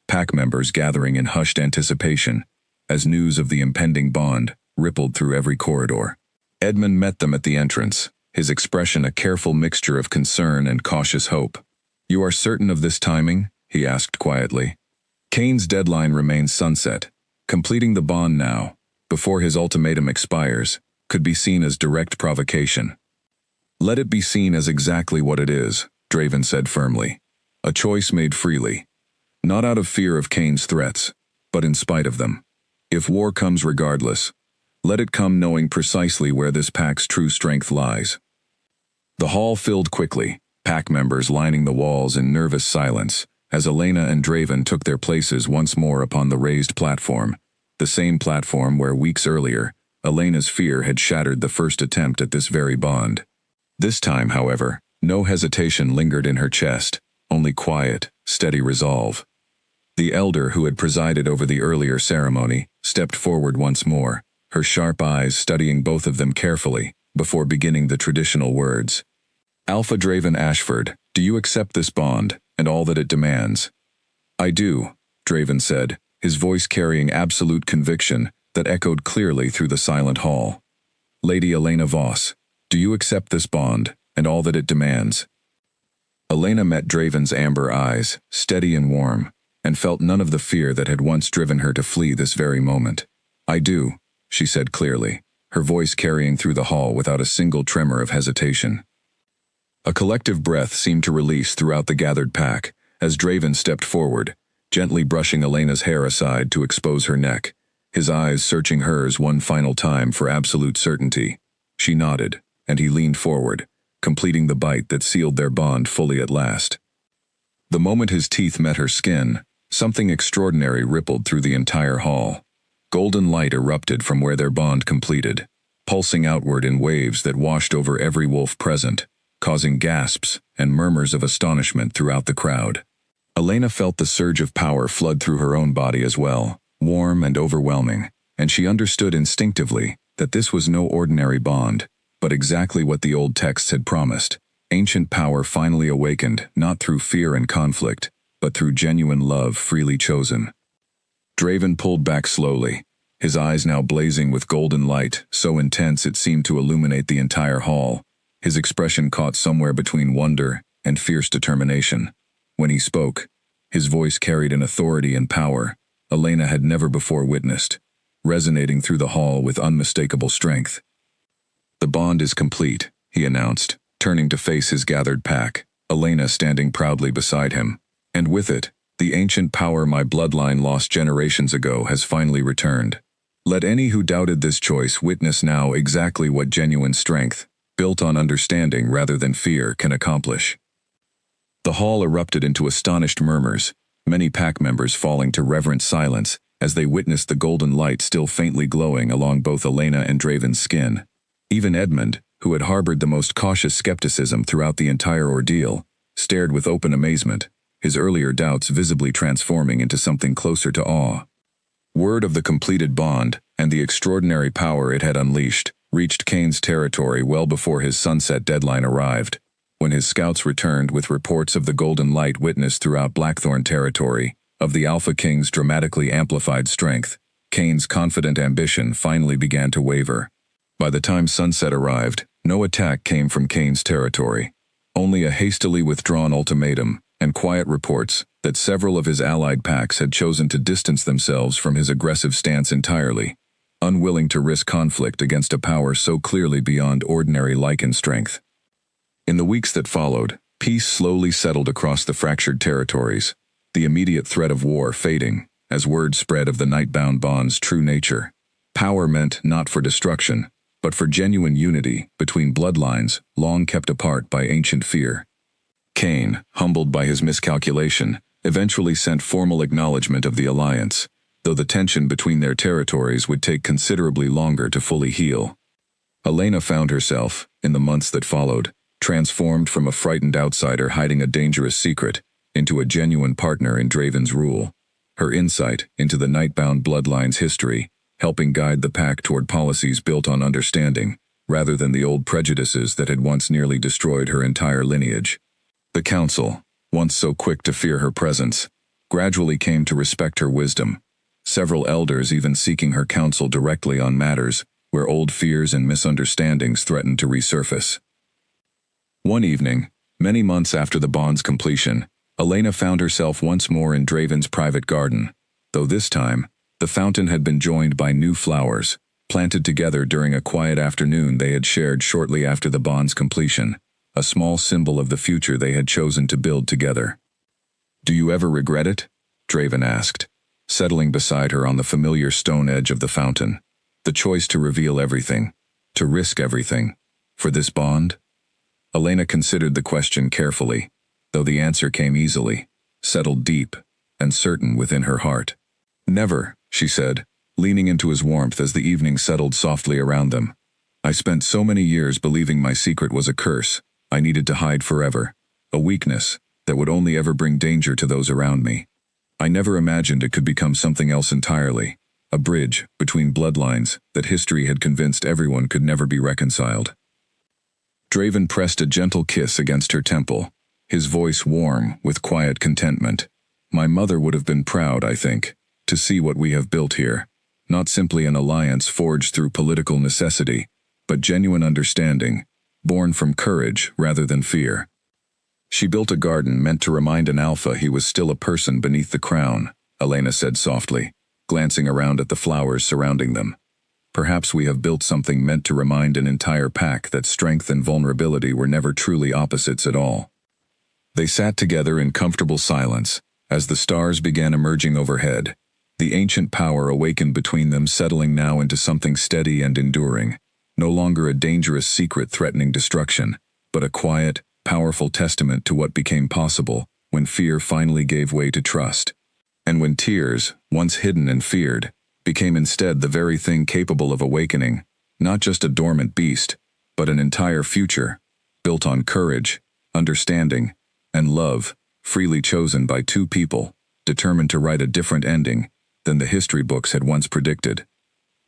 pack members gathering in hushed anticipation, as news of the impending bond rippled through every corridor. Edmund met them at the entrance, his expression a careful mixture of concern and cautious hope. "You are certain of this timing?" he asked quietly. "Cain's deadline remains sunset. Completing the bond now, before his ultimatum expires, could be seen as direct provocation." "Let it be seen as exactly what it is," Draven said firmly. "A choice made freely. Not out of fear of Cain's threats, but in spite of them. If war comes regardless, let it come knowing precisely where this pack's true strength lies." The hall filled quickly, pack members lining the walls in nervous silence, as Elena and Draven took their places once more upon the raised platform, the same platform where weeks earlier, Elena's fear had shattered the first attempt at this very bond. This time, however, no hesitation lingered in her chest, only quiet, steady resolve. The elder who had presided over the earlier ceremony stepped forward once more, her sharp eyes studying both of them carefully, before beginning the traditional words. "Alpha Draven Ashford, do you accept this bond, and all that it demands?" "I do," Draven said, his voice carrying absolute conviction that echoed clearly through the silent hall. "Lady Elena Voss, do you accept this bond, and all that it demands?" Elena met Draven's amber eyes, steady and warm, and felt none of the fear that had once driven her to flee this very moment. "I do," she said clearly, her voice carrying through the hall without a single tremor of hesitation. A collective breath seemed to release throughout the gathered pack, as Draven stepped forward, gently brushing Elena's hair aside to expose her neck, his eyes searching hers one final time for absolute certainty. She nodded, and he leaned forward, completing the bite that sealed their bond fully at last. The moment his teeth met her skin, something extraordinary rippled through the entire hall. Golden light erupted from where their bond completed, pulsing outward in waves that washed over every wolf present, causing gasps and murmurs of astonishment throughout the crowd. Elena felt the surge of power flood through her own body as well, warm and overwhelming, and she understood instinctively that this was no ordinary bond, but exactly what the old texts had promised. Ancient power finally awakened, not through fear and conflict, but through genuine love freely chosen. Draven pulled back slowly, his eyes now blazing with golden light, so intense it seemed to illuminate the entire hall. His expression caught somewhere between wonder and fierce determination. When he spoke, his voice carried an authority and power Elena had never before witnessed, resonating through the hall with unmistakable strength. "The bond is complete," he announced, turning to face his gathered pack, Elena standing proudly beside him. "And with it, the ancient power my bloodline lost generations ago has finally returned. Let any who doubted this choice witness now exactly what genuine strength, built on understanding rather than fear, can accomplish." The hall erupted into astonished murmurs, many pack members falling to reverent silence as they witnessed the golden light still faintly glowing along both Elena and Draven's skin. Even Edmund, who had harbored the most cautious skepticism throughout the entire ordeal, stared with open amazement, his earlier doubts visibly transforming into something closer to awe. Word of the completed bond, and the extraordinary power it had unleashed, reached Kane's territory well before his sunset deadline arrived. When his scouts returned with reports of the golden light witnessed throughout Blackthorn territory, of the Alpha King's dramatically amplified strength, Kane's confident ambition finally began to waver. By the time sunset arrived, no attack came from Kane's territory. Only a hastily withdrawn ultimatum, and quiet reports that several of his allied packs had chosen to distance themselves from his aggressive stance entirely, unwilling to risk conflict against a power so clearly beyond ordinary Lycan strength. In the weeks that followed, peace slowly settled across the fractured territories, the immediate threat of war fading as word spread of the night-bound bond's true nature. Power meant not for destruction, but for genuine unity between bloodlines long kept apart by ancient fear. Kane, humbled by his miscalculation, eventually sent formal acknowledgement of the alliance, though the tension between their territories would take considerably longer to fully heal. Elena found herself, in the months that followed, transformed from a frightened outsider hiding a dangerous secret into a genuine partner in Draven's rule. Her insight into the Nightbound bloodline's history, helping guide the pack toward policies built on understanding, rather than the old prejudices that had once nearly destroyed her entire lineage. The council, once so quick to fear her presence, gradually came to respect her wisdom, several elders even seeking her counsel directly on matters where old fears and misunderstandings threatened to resurface. One evening, many months after the bond's completion, Elena found herself once more in Draven's private garden, though this time, the fountain had been joined by new flowers, planted together during a quiet afternoon they had shared shortly after the bond's completion, a small symbol of the future they had chosen to build together. "Do you ever regret it?" Draven asked, settling beside her on the familiar stone edge of the fountain. "The choice to reveal everything, to risk everything, for this bond?" Elena considered the question carefully, though the answer came easily, settled deep, and certain within her heart. "Never," she said, leaning into his warmth as the evening settled softly around them. "I spent so many years believing my secret was a curse I needed to hide forever, a weakness that would only ever bring danger to those around me. I never imagined it could become something else entirely, a bridge between bloodlines that history had convinced everyone could never be reconciled." Draven pressed a gentle kiss against her temple, his voice warm with quiet contentment. "My mother would have been proud, I think, to see what we have built here, not simply an alliance forged through political necessity, but genuine understanding, born from courage rather than fear." "She built a garden meant to remind an alpha he was still a person beneath the crown," Elena said softly, glancing around at the flowers surrounding them. "Perhaps we have built something meant to remind an entire pack that strength and vulnerability were never truly opposites at all." They sat together in comfortable silence, as the stars began emerging overhead, the ancient power awakened between them settling now into something steady and enduring, no longer a dangerous secret threatening destruction, but a quiet, powerful testament to what became possible when fear finally gave way to trust. And when tears, once hidden and feared, became instead the very thing capable of awakening, not just a dormant beast, but an entire future, built on courage, understanding, and love, freely chosen by two people, determined to write a different ending than the history books had once predicted.